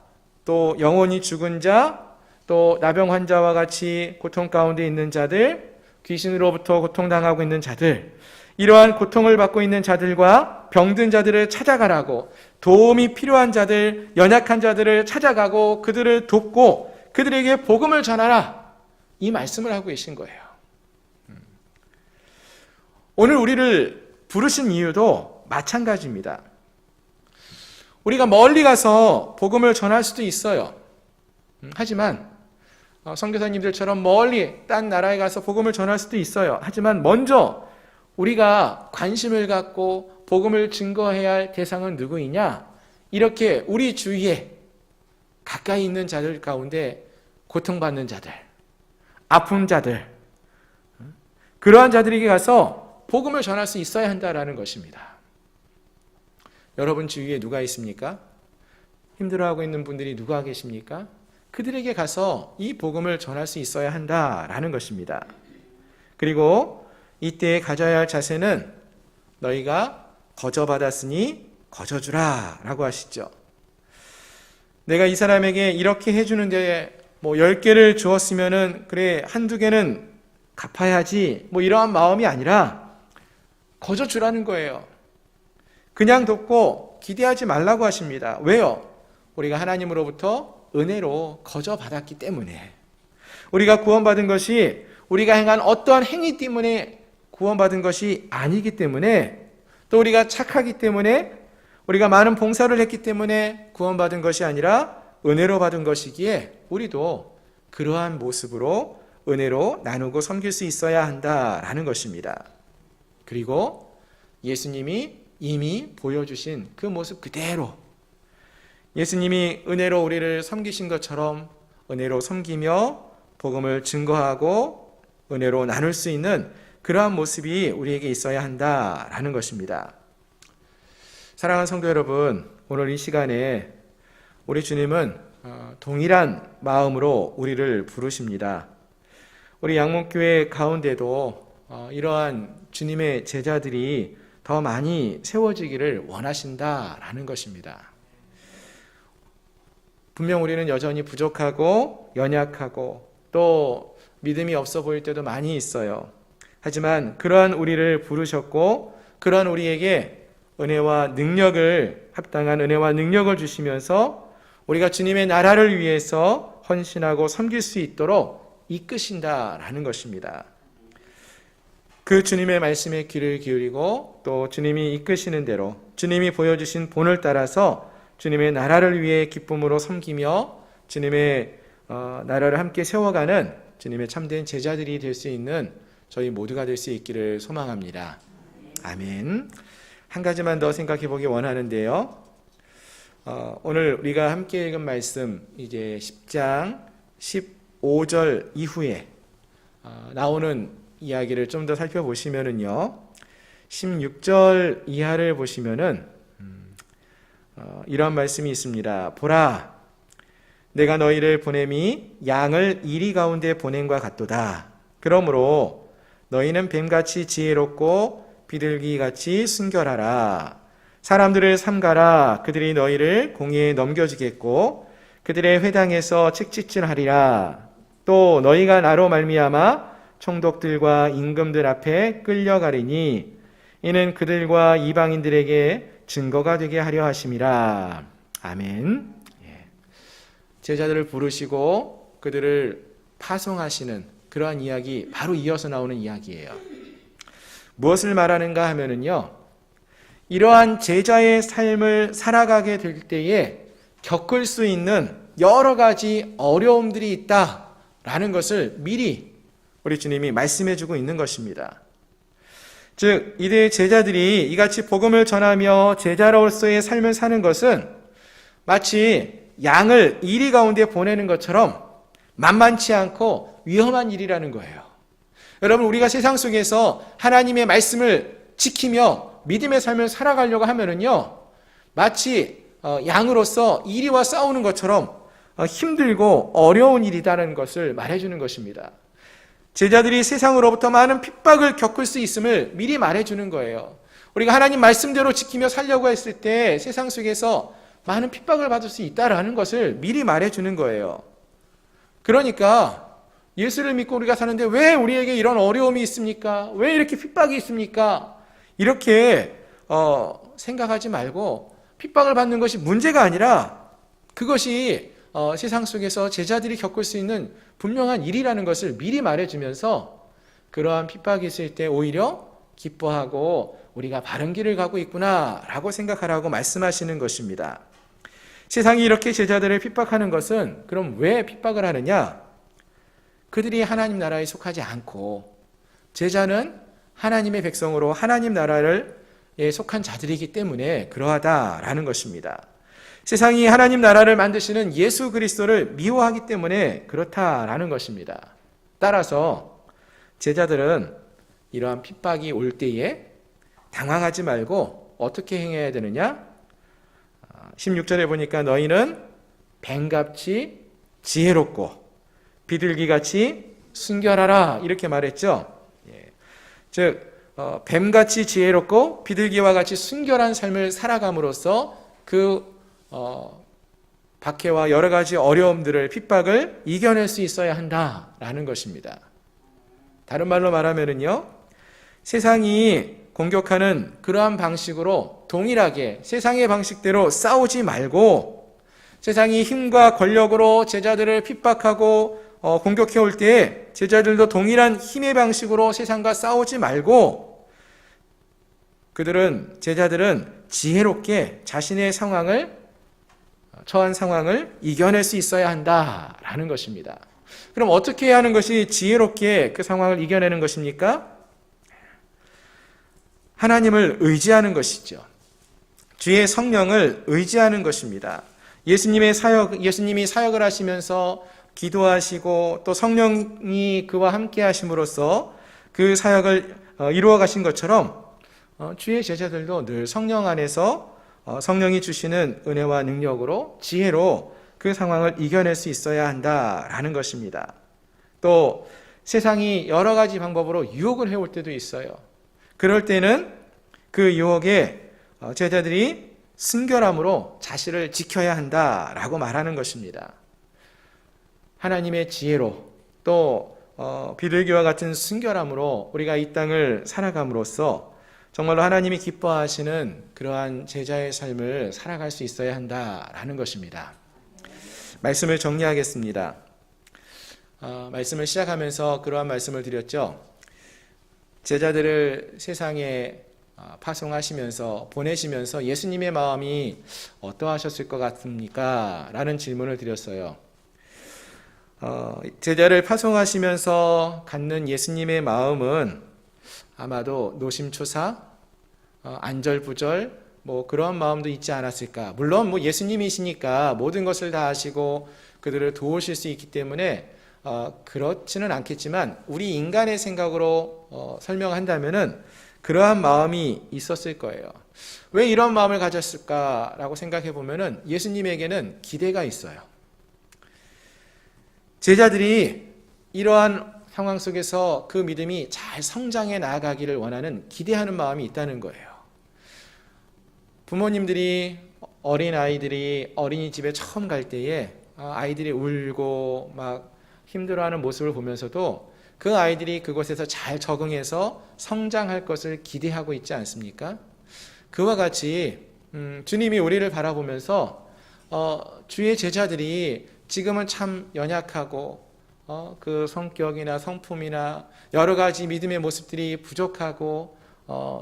또 영혼이 죽은 자, 또 나병 환자와 같이 고통 가운데 있는 자들, 귀신으로부터 고통당하고 있는 자들, 이러한 고통을 받고 있는 자들과 병든 자들을 찾아가라고, 도움이 필요한 자들, 연약한 자들을 찾아가고 그들을 돕고 그들에게 복음을 전하라, 이 말씀을 하고 계신 거예요. 오늘 우리를 부르신 이유도 마찬가지입니다. 우리가 멀리 가서 복음을 전할 수도 있어요. 하지만 선교사님들처럼 멀리 딴 나라에 가서 복음을 전할 수도 있어요. 하지만 먼저 우리가 관심을 갖고 복음을 증거해야 할 대상은 누구이냐? 이렇게 우리 주위에 가까이 있는 자들 가운데 고통받는 자들, 아픈 자들, 그러한 자들에게 가서 복음을 전할 수 있어야 한다라는 것입니다. 여러분 주위에 누가 있습니까? 힘들어하고 있는 분들이 누가 계십니까? 그들에게 가서 이 복음을 전할 수 있어야 한다라는 것입니다. 그리고 이때 가져야 할 자세는 너희가 거저받았으니 거저주라 라고 하시죠. 내가 이 사람에게 이렇게 해주는데 10개를 주었으면은 그래 한두 개는 갚아야지 이러한 마음이 아니라 거저주라는 거예요. 그냥 돕고 기대하지 말라고 하십니다. 왜요? 우리가 하나님으로부터 은혜로 거저받았기 때문에, 우리가 구원받은 것이 우리가 행한 어떠한 행위 때문에 구원받은 것이 아니기 때문에, 또 우리가 착하기 때문에, 우리가 많은 봉사를 했기 때문에 구원받은 것이 아니라 은혜로 받은 것이기에 우리도 그러한 모습으로 은혜로 나누고 섬길 수 있어야 한다라는 것입니다. 그리고 예수님이 이미 보여주신 그 모습 그대로, 예수님이 은혜로 우리를 섬기신 것처럼 은혜로 섬기며 복음을 증거하고 은혜로 나눌 수 있는 그러한 모습이 우리에게 있어야 한다라는 것입니다. 사랑하는 성도 여러분, 오늘 이 시간에 우리 주님은 동일한 마음으로 우리를 부르십니다. 우리 양목교회 가운데도 이러한 주님의 제자들이 더 많이 세워지기를 원하신다라는 것입니다. 분명 우리는 여전히 부족하고 연약하고 또 믿음이 없어 보일 때도 많이 있어요. 하지만 그러한 우리를 부르셨고 그러한 우리에게 은혜와 능력을, 합당한 은혜와 능력을 주시면서 우리가 주님의 나라를 위해서 헌신하고 섬길 수 있도록 이끄신다라는 것입니다. 그 주님의 말씀에 귀를 기울이고 또 주님이 이끄시는 대로 주님이 보여주신 본을 따라서 주님의 나라를 위해 기쁨으로 섬기며 주님의 나라를 함께 세워가는 주님의 참된 제자들이 될 수 있는 저희 모두가 될 수 있기를 소망합니다. 아멘. 한 가지만 더 생각해 보기 원하는데요. 오늘 우리가 함께 읽은 말씀, 이제 10장 15절 이후에 나오는 이야기를 좀 더 살펴보시면은요, 16절 이하를 보시면은 이런 말씀이 있습니다. 보라, 내가 너희를 보냄이 양을 이리 가운데 보냄과 같도다. 그러므로 너희는 뱀같이 지혜롭고 비둘기같이 순결하라. 사람들을 삼가라. 그들이 너희를 공의에 넘겨주겠고 그들의 회당에서 책짓질하리라. 또 너희가 나로 말미암아 총독들과 임금들 앞에 끌려가리니 이는 그들과 이방인들에게 증거가 되게 하려 하심이라. 아멘. 제자들을 부르시고 그들을 파송하시는 그러한 이야기, 바로 이어서 나오는 이야기예요. 무엇을 말하는가 하면은요, 이러한 제자의 삶을 살아가게 될 때에 겪을 수 있는 여러 가지 어려움들이 있다라는 것을 미리 우리 주님이 말씀해 주고 있는 것입니다. 즉, 이들 제자들이 이같이 복음을 전하며 제자로서의 삶을 사는 것은 마치 양을 이리 가운데 보내는 것처럼 만만치 않고 위험한 일이라는 거예요. 여러분, 우리가 세상 속에서 하나님의 말씀을 지키며 믿음의 삶을 살아가려고 하면은요, 마치 양으로서 이리와 싸우는 것처럼 힘들고 어려운 일이라는 것을 말해주는 것입니다. 제자들이 세상으로부터 많은 핍박을 겪을 수 있음을 미리 말해주는 거예요. 우리가 하나님 말씀대로 지키며 살려고 했을 때 세상 속에서 많은 핍박을 받을 수 있다라는 것을 미리 말해주는 거예요. 그러니까 예수를 믿고 우리가 사는데 왜 우리에게 이런 어려움이 있습니까? 왜 이렇게 핍박이 있습니까? 이렇게 생각하지 말고 핍박을 받는 것이 문제가 아니라 그것이 세상 속에서 제자들이 겪을 수 있는 분명한 일이라는 것을 미리 말해주면서 그러한 핍박이 있을 때 오히려 기뻐하고 우리가 바른 길을 가고 있구나라고 생각하라고 말씀하시는 것입니다. 세상이 이렇게 제자들을 핍박하는 것은 그럼 왜 핍박을 하느냐? 그들이 하나님 나라에 속하지 않고 제자는 하나님의 백성으로 하나님 나라에 속한 자들이기 때문에 그러하다라는 것입니다. 세상이 하나님 나라를 만드시는 예수 그리스도를 미워하기 때문에 그렇다라는 것입니다. 따라서 제자들은 이러한 핍박이 올 때에 당황하지 말고 어떻게 행해야 되느냐? 16절에 보니까 너희는 뱀같이 지혜롭고 비둘기같이 순결하라 이렇게 말했죠. 즉 뱀같이 지혜롭고 비둘기와 같이 순결한 삶을 살아감으로써 그 박해와 여러 가지 어려움들을 핍박을 이겨낼 수 있어야 한다라는 것입니다. 다른 말로 말하면은요, 세상이 공격하는 그러한 방식으로 동일하게 세상의 방식대로 싸우지 말고 세상이 힘과 권력으로 제자들을 핍박하고 공격해 올 때 제자들도 동일한 힘의 방식으로 세상과 싸우지 말고 제자들은 지혜롭게 자신의 처한 상황을 이겨낼 수 있어야 한다라는 것입니다. 그럼 어떻게 해야 하는 것이 지혜롭게 그 상황을 이겨내는 것입니까? 하나님을 의지하는 것이죠. 주의 성령을 의지하는 것입니다. 예수님이 사역을 하시면서 기도하시고 또 성령이 그와 함께 하심으로써 그 사역을 이루어 가신 것처럼 주의 제자들도 늘 성령 안에서 성령이 주시는 은혜와 능력으로 지혜로 그 상황을 이겨낼 수 있어야 한다라는 것입니다. 또 세상이 여러 가지 방법으로 유혹을 해올 때도 있어요. 그럴 때는 그 유혹에 제자들이 순결함으로 자신을 지켜야 한다라고 말하는 것입니다. 하나님의 지혜로 또 비둘기와 같은 순결함으로 우리가 이 땅을 살아감으로써 정말로 하나님이 기뻐하시는 그러한 제자의 삶을 살아갈 수 있어야 한다라는 것입니다. 말씀을 정리하겠습니다. 말씀을 시작하면서 그러한 말씀을 드렸죠. 제자들을 세상에 파송하시면서 보내시면서 예수님의 마음이 어떠하셨을 것 같습니까? 라는 질문을 드렸어요. 제자를 파송하시면서 갖는 예수님의 마음은 아마도 노심초사, 안절부절, 그런 마음도 있지 않았을까. 물론 예수님이시니까 모든 것을 다 아시고 그들을 도우실 수 있기 때문에 그렇지는 않겠지만 우리 인간의 생각으로 설명한다면은 그러한 마음이 있었을 거예요. 왜 이런 마음을 가졌을까라고 생각해 보면은 예수님에게는 기대가 있어요. 제자들이 이러한 상황 속에서 그 믿음이 잘 성장해 나아가기를 원하는 기대하는 마음이 있다는 거예요. 부모님들이 어린아이들이 어린이집에 처음 갈 때에 아이들이 울고 막 힘들어하는 모습을 보면서도 그 아이들이 그곳에서 잘 적응해서 성장할 것을 기대하고 있지 않습니까? 그와 같이 주님이 우리를 바라보면서 주의 제자들이 지금은 참 연약하고 그 성격이나 성품이나 여러 가지 믿음의 모습들이 부족하고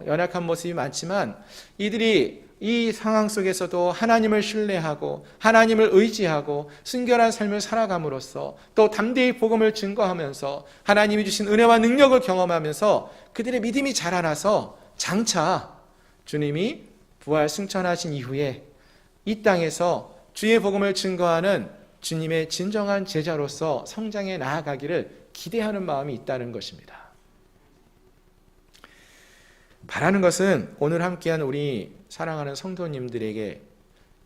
연약한 모습이 많지만 이들이 이 상황 속에서도 하나님을 신뢰하고 하나님을 의지하고 순결한 삶을 살아감으로써 또 담대히 복음을 증거하면서 하나님이 주신 은혜와 능력을 경험하면서 그들의 믿음이 자라나서 장차 주님이 부활 승천하신 이후에 이 땅에서 주의 복음을 증거하는 주님의 진정한 제자로서 성장해 나아가기를 기대하는 마음이 있다는 것입니다. 바라는 것은 오늘 함께한 우리 사랑하는 성도님들에게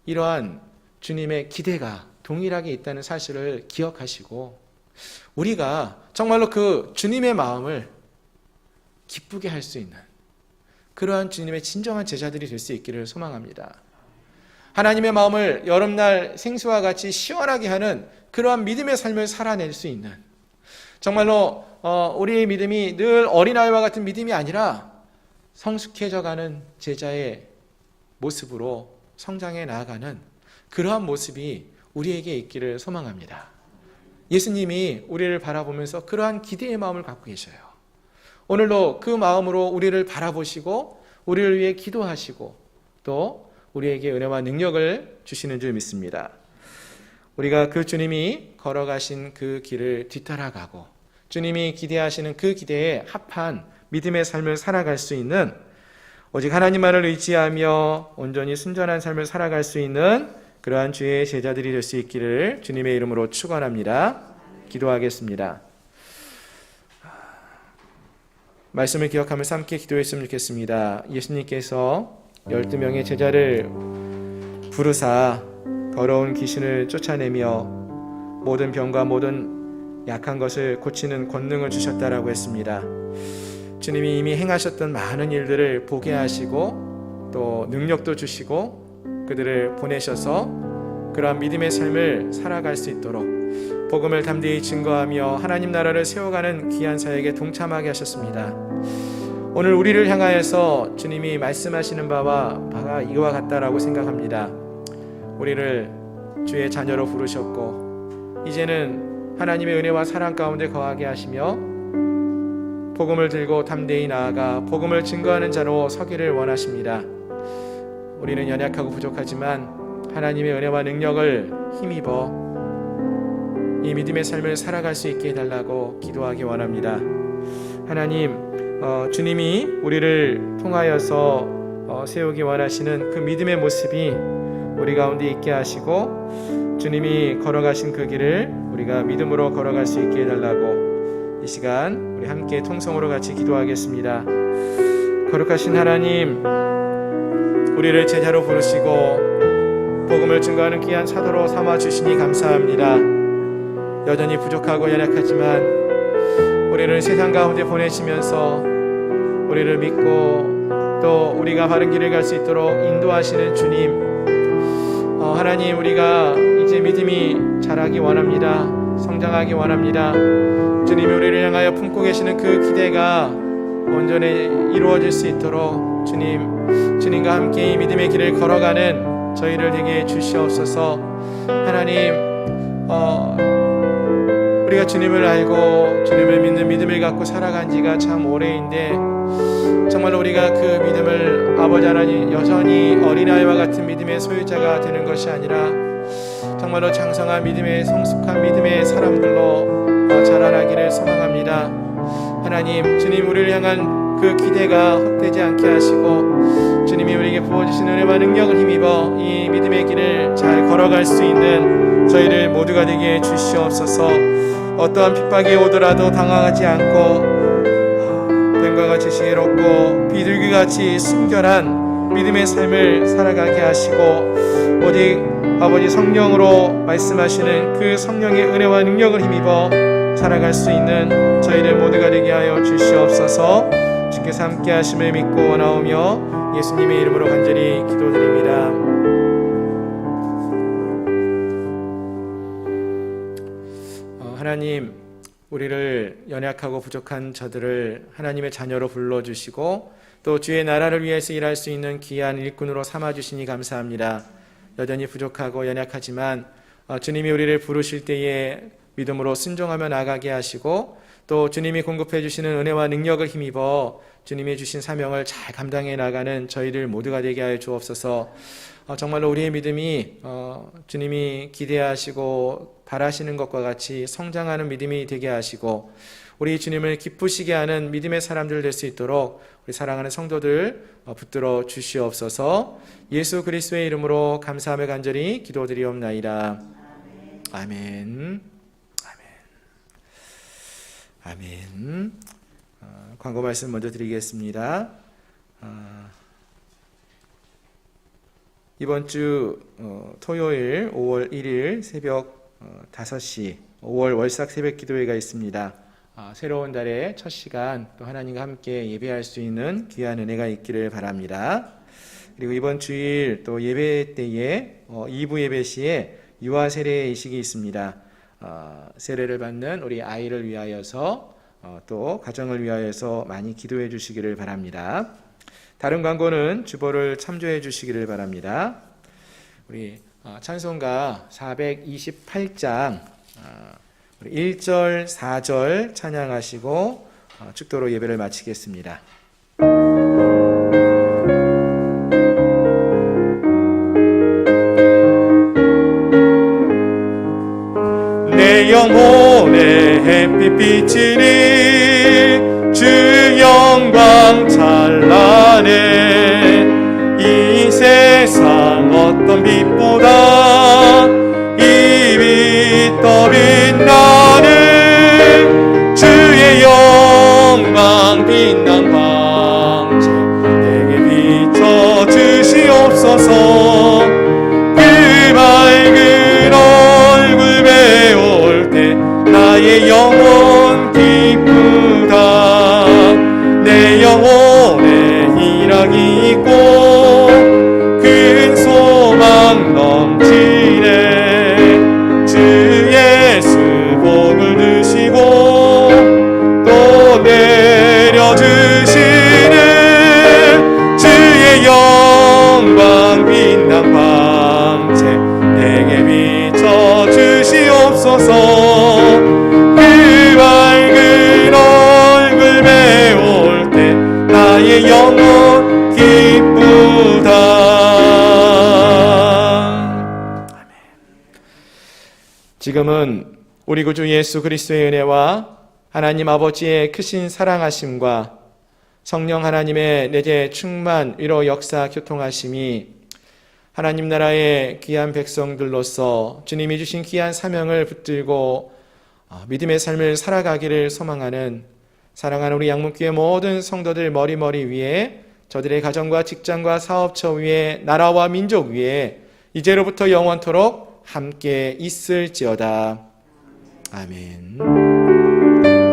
이러한 주님의 기대가 동일하게 있다는 사실을 기억하시고 우리가 정말로 그 주님의 마음을 기쁘게 할 수 있는 그러한 주님의 진정한 제자들이 될 수 있기를 소망합니다. 하나님의 마음을 여름날 생수와 같이 시원하게 하는 그러한 믿음의 삶을 살아낼 수 있는 정말로 우리의 믿음이 늘 어린아이와 같은 믿음이 아니라 성숙해져가는 제자의 모습으로 성장해 나아가는 그러한 모습이 우리에게 있기를 소망합니다. 예수님이 우리를 바라보면서 그러한 기대의 마음을 갖고 계셔요. 오늘도 그 마음으로 우리를 바라보시고 우리를 위해 기도하시고 또 우리에게 은혜와 능력을 주시는 줄 믿습니다. 우리가 그 주님이 걸어가신 그 길을 뒤따라가고 주님이 기대하시는 그 기대에 합한 믿음의 삶을 살아갈 수 있는, 오직 하나님만을 의지하며 온전히 순전한 삶을 살아갈 수 있는 그러한 주의 제자들이 될 수 있기를 주님의 이름으로 축원합니다. 기도하겠습니다. 말씀을 기억하면서 함께 기도했으면 좋겠습니다. 예수님께서 12명의 제자를 부르사 더러운 귀신을 쫓아내며 모든 병과 모든 약한 것을 고치는 권능을 주셨다라고 했습니다. 주님이 이미 행하셨던 많은 일들을 보게 하시고 또 능력도 주시고 그들을 보내셔서 그러한 믿음의 삶을 살아갈 수 있도록 복음을 담대히 증거하며 하나님 나라를 세워가는 귀한 사역에 동참하게 하셨습니다. 오늘 우리를 향하여서 주님이 말씀하시는 바가 이와 같다라고 생각합니다. 우리를 주의 자녀로 부르셨고 이제는 하나님의 은혜와 사랑 가운데 거하게 하시며 복음을 들고 담대히 나아가 복음을 증거하는 자로 서기를 원하십니다. 우리는 연약하고 부족하지만 하나님의 은혜와 능력을 힘입어 이 믿음의 삶을 살아갈 수 있게 해달라고 기도하기 원합니다. 하나님, 주님이 우리를 통하여서 세우기 원하시는 그 믿음의 모습이 우리 가운데 있게 하시고 주님이 걸어가신 그 길을 우리가 믿음으로 걸어갈 수 있게 해달라고 이 시간 우리 함께 통성으로 같이 기도하겠습니다. 거룩하신 하나님, 우리를 제자로 부르시고 복음을 증거하는 귀한 사도로 삼아주시니 감사합니다. 여전히 부족하고 연약하지만 우리를 세상 가운데 보내시면서 우리를 믿고 또 우리가 바른 길을 갈 수 있도록 인도하시는 주님, 하나님, 우리가 이제 믿음이 자라기 원합니다. 성장하기 원합니다. 주님이 우리를 향하여 품고 계시는 그 기대가 온전히 이루어질 수 있도록 주님과 함께 이 믿음의 길을 걸어가는 저희를 되게 해 주시옵소서. 하나님, 우리가 주님을 알고 주님을 믿는 믿음을 갖고 살아간 지가 참 오래인데 정말로 우리가 그 믿음을 아버지 하나님 여전히 어린아이와 같은 믿음의 소유자가 되는 것이 아니라 정말로 장성한 믿음의 성숙한 믿음의 사람들로 자라나기를 소망합니다. 하나님, 주님 우리를 향한 그 기대가 헛되지 않게 하시고 주님이 우리에게 부어주신 은혜와 능력을 힘입어 이 믿음의 길을 잘 걸어갈 수 있는 저희를 모두가 되게 해 주시옵소서. 어떠한 핍박이 오더라도 당황하지 않고 뱀과 같이 지혜롭고 비둘기같이 순결한 믿음의 삶을 살아가게 하시고 오직 아버지 성령으로 말씀하시는 그 성령의 은혜와 능력을 힘입어 살아갈 수 있는 저희들 모두가 되게 하여 주시옵소서. 주께서 함께 하심을 믿고 원하오며 예수님의 이름으로 간절히 기도드립니다. 하나님, 우리를 연약하고 부족한 저들을 하나님의 자녀로 불러주시고 또 주의 나라를 위해서 일할 수 있는 귀한 일꾼으로 삼아주시니 감사합니다. 여전히 부족하고 연약하지만 주님이 우리를 부르실 때에 믿음으로 순종하며 나가게 하시고 또 주님이 공급해 주시는 은혜와 능력을 힘입어 주님이 주신 사명을 잘 감당해 나가는 저희들 모두가 되게 하여 주옵소서. 정말로 우리의 믿음이 주님이 기대하시고 바라시는 것과 같이 성장하는 믿음이 되게 하시고 우리 주님을 기쁘시게 하는 믿음의 사람들 될 수 있도록 우리 사랑하는 성도들 붙들어 주시옵소서. 예수 그리스도의 이름으로 감사하며 간절히 기도드리옵나이다. 아멘. 아멘. 광고 말씀 먼저 드리겠습니다. 이번 주 토요일 5월 1일 새벽 5시 5월 월삭 새벽 기도회가 있습니다. 새로운 달의 첫 시간 또 하나님과 함께 예배할 수 있는 귀한 은혜가 있기를 바랍니다. 그리고 이번 주일 또 예배 때에 2부 예배 시에 유아 세례 의식이 있습니다. 세례를 받는 우리 아이를 위하여서 또 가정을 위하여서 많이 기도해 주시기를 바랍니다. 다른 광고는 주보를 참조해 주시기를 바랍니다. 우리 찬송가 428장 1절, 4절 찬양하시고 축도로 예배를 마치겠습니다. 내 영혼의 햇빛 비치니 주 영광 찬란해. 이 세상 어떤 빛보다 이 빛 더 빛나는 주의 영광 빛난 광채 내게 비춰 주시옵소서. 그 밝은 얼굴 배울 때 나의 영혼 기쁘다. 내 영혼에 희락이 있고 큰 소망 넘치네. 주 예수 복을 드시고 또 내려주시는 주의 영광 빛난 광채 내게 비춰 주시옵소서. 그 밝은 얼굴 배울 때 나의 영혼 기쁘다. 지금은 우리 구주 예수 그리스도의 은혜와 하나님 아버지의 크신 사랑하심과 성령 하나님의 내재 충만 위로 역사 교통하심이 하나님 나라의 귀한 백성들로서 주님이 주신 귀한 사명을 붙들고 믿음의 삶을 살아가기를 소망하는 사랑하는 우리 양문교회 모든 성도들 머리 위에, 저들의 가정과 직장과 사업처 위에, 나라와 민족 위에 이제로부터 영원토록 함께 있을지어다. 아멘.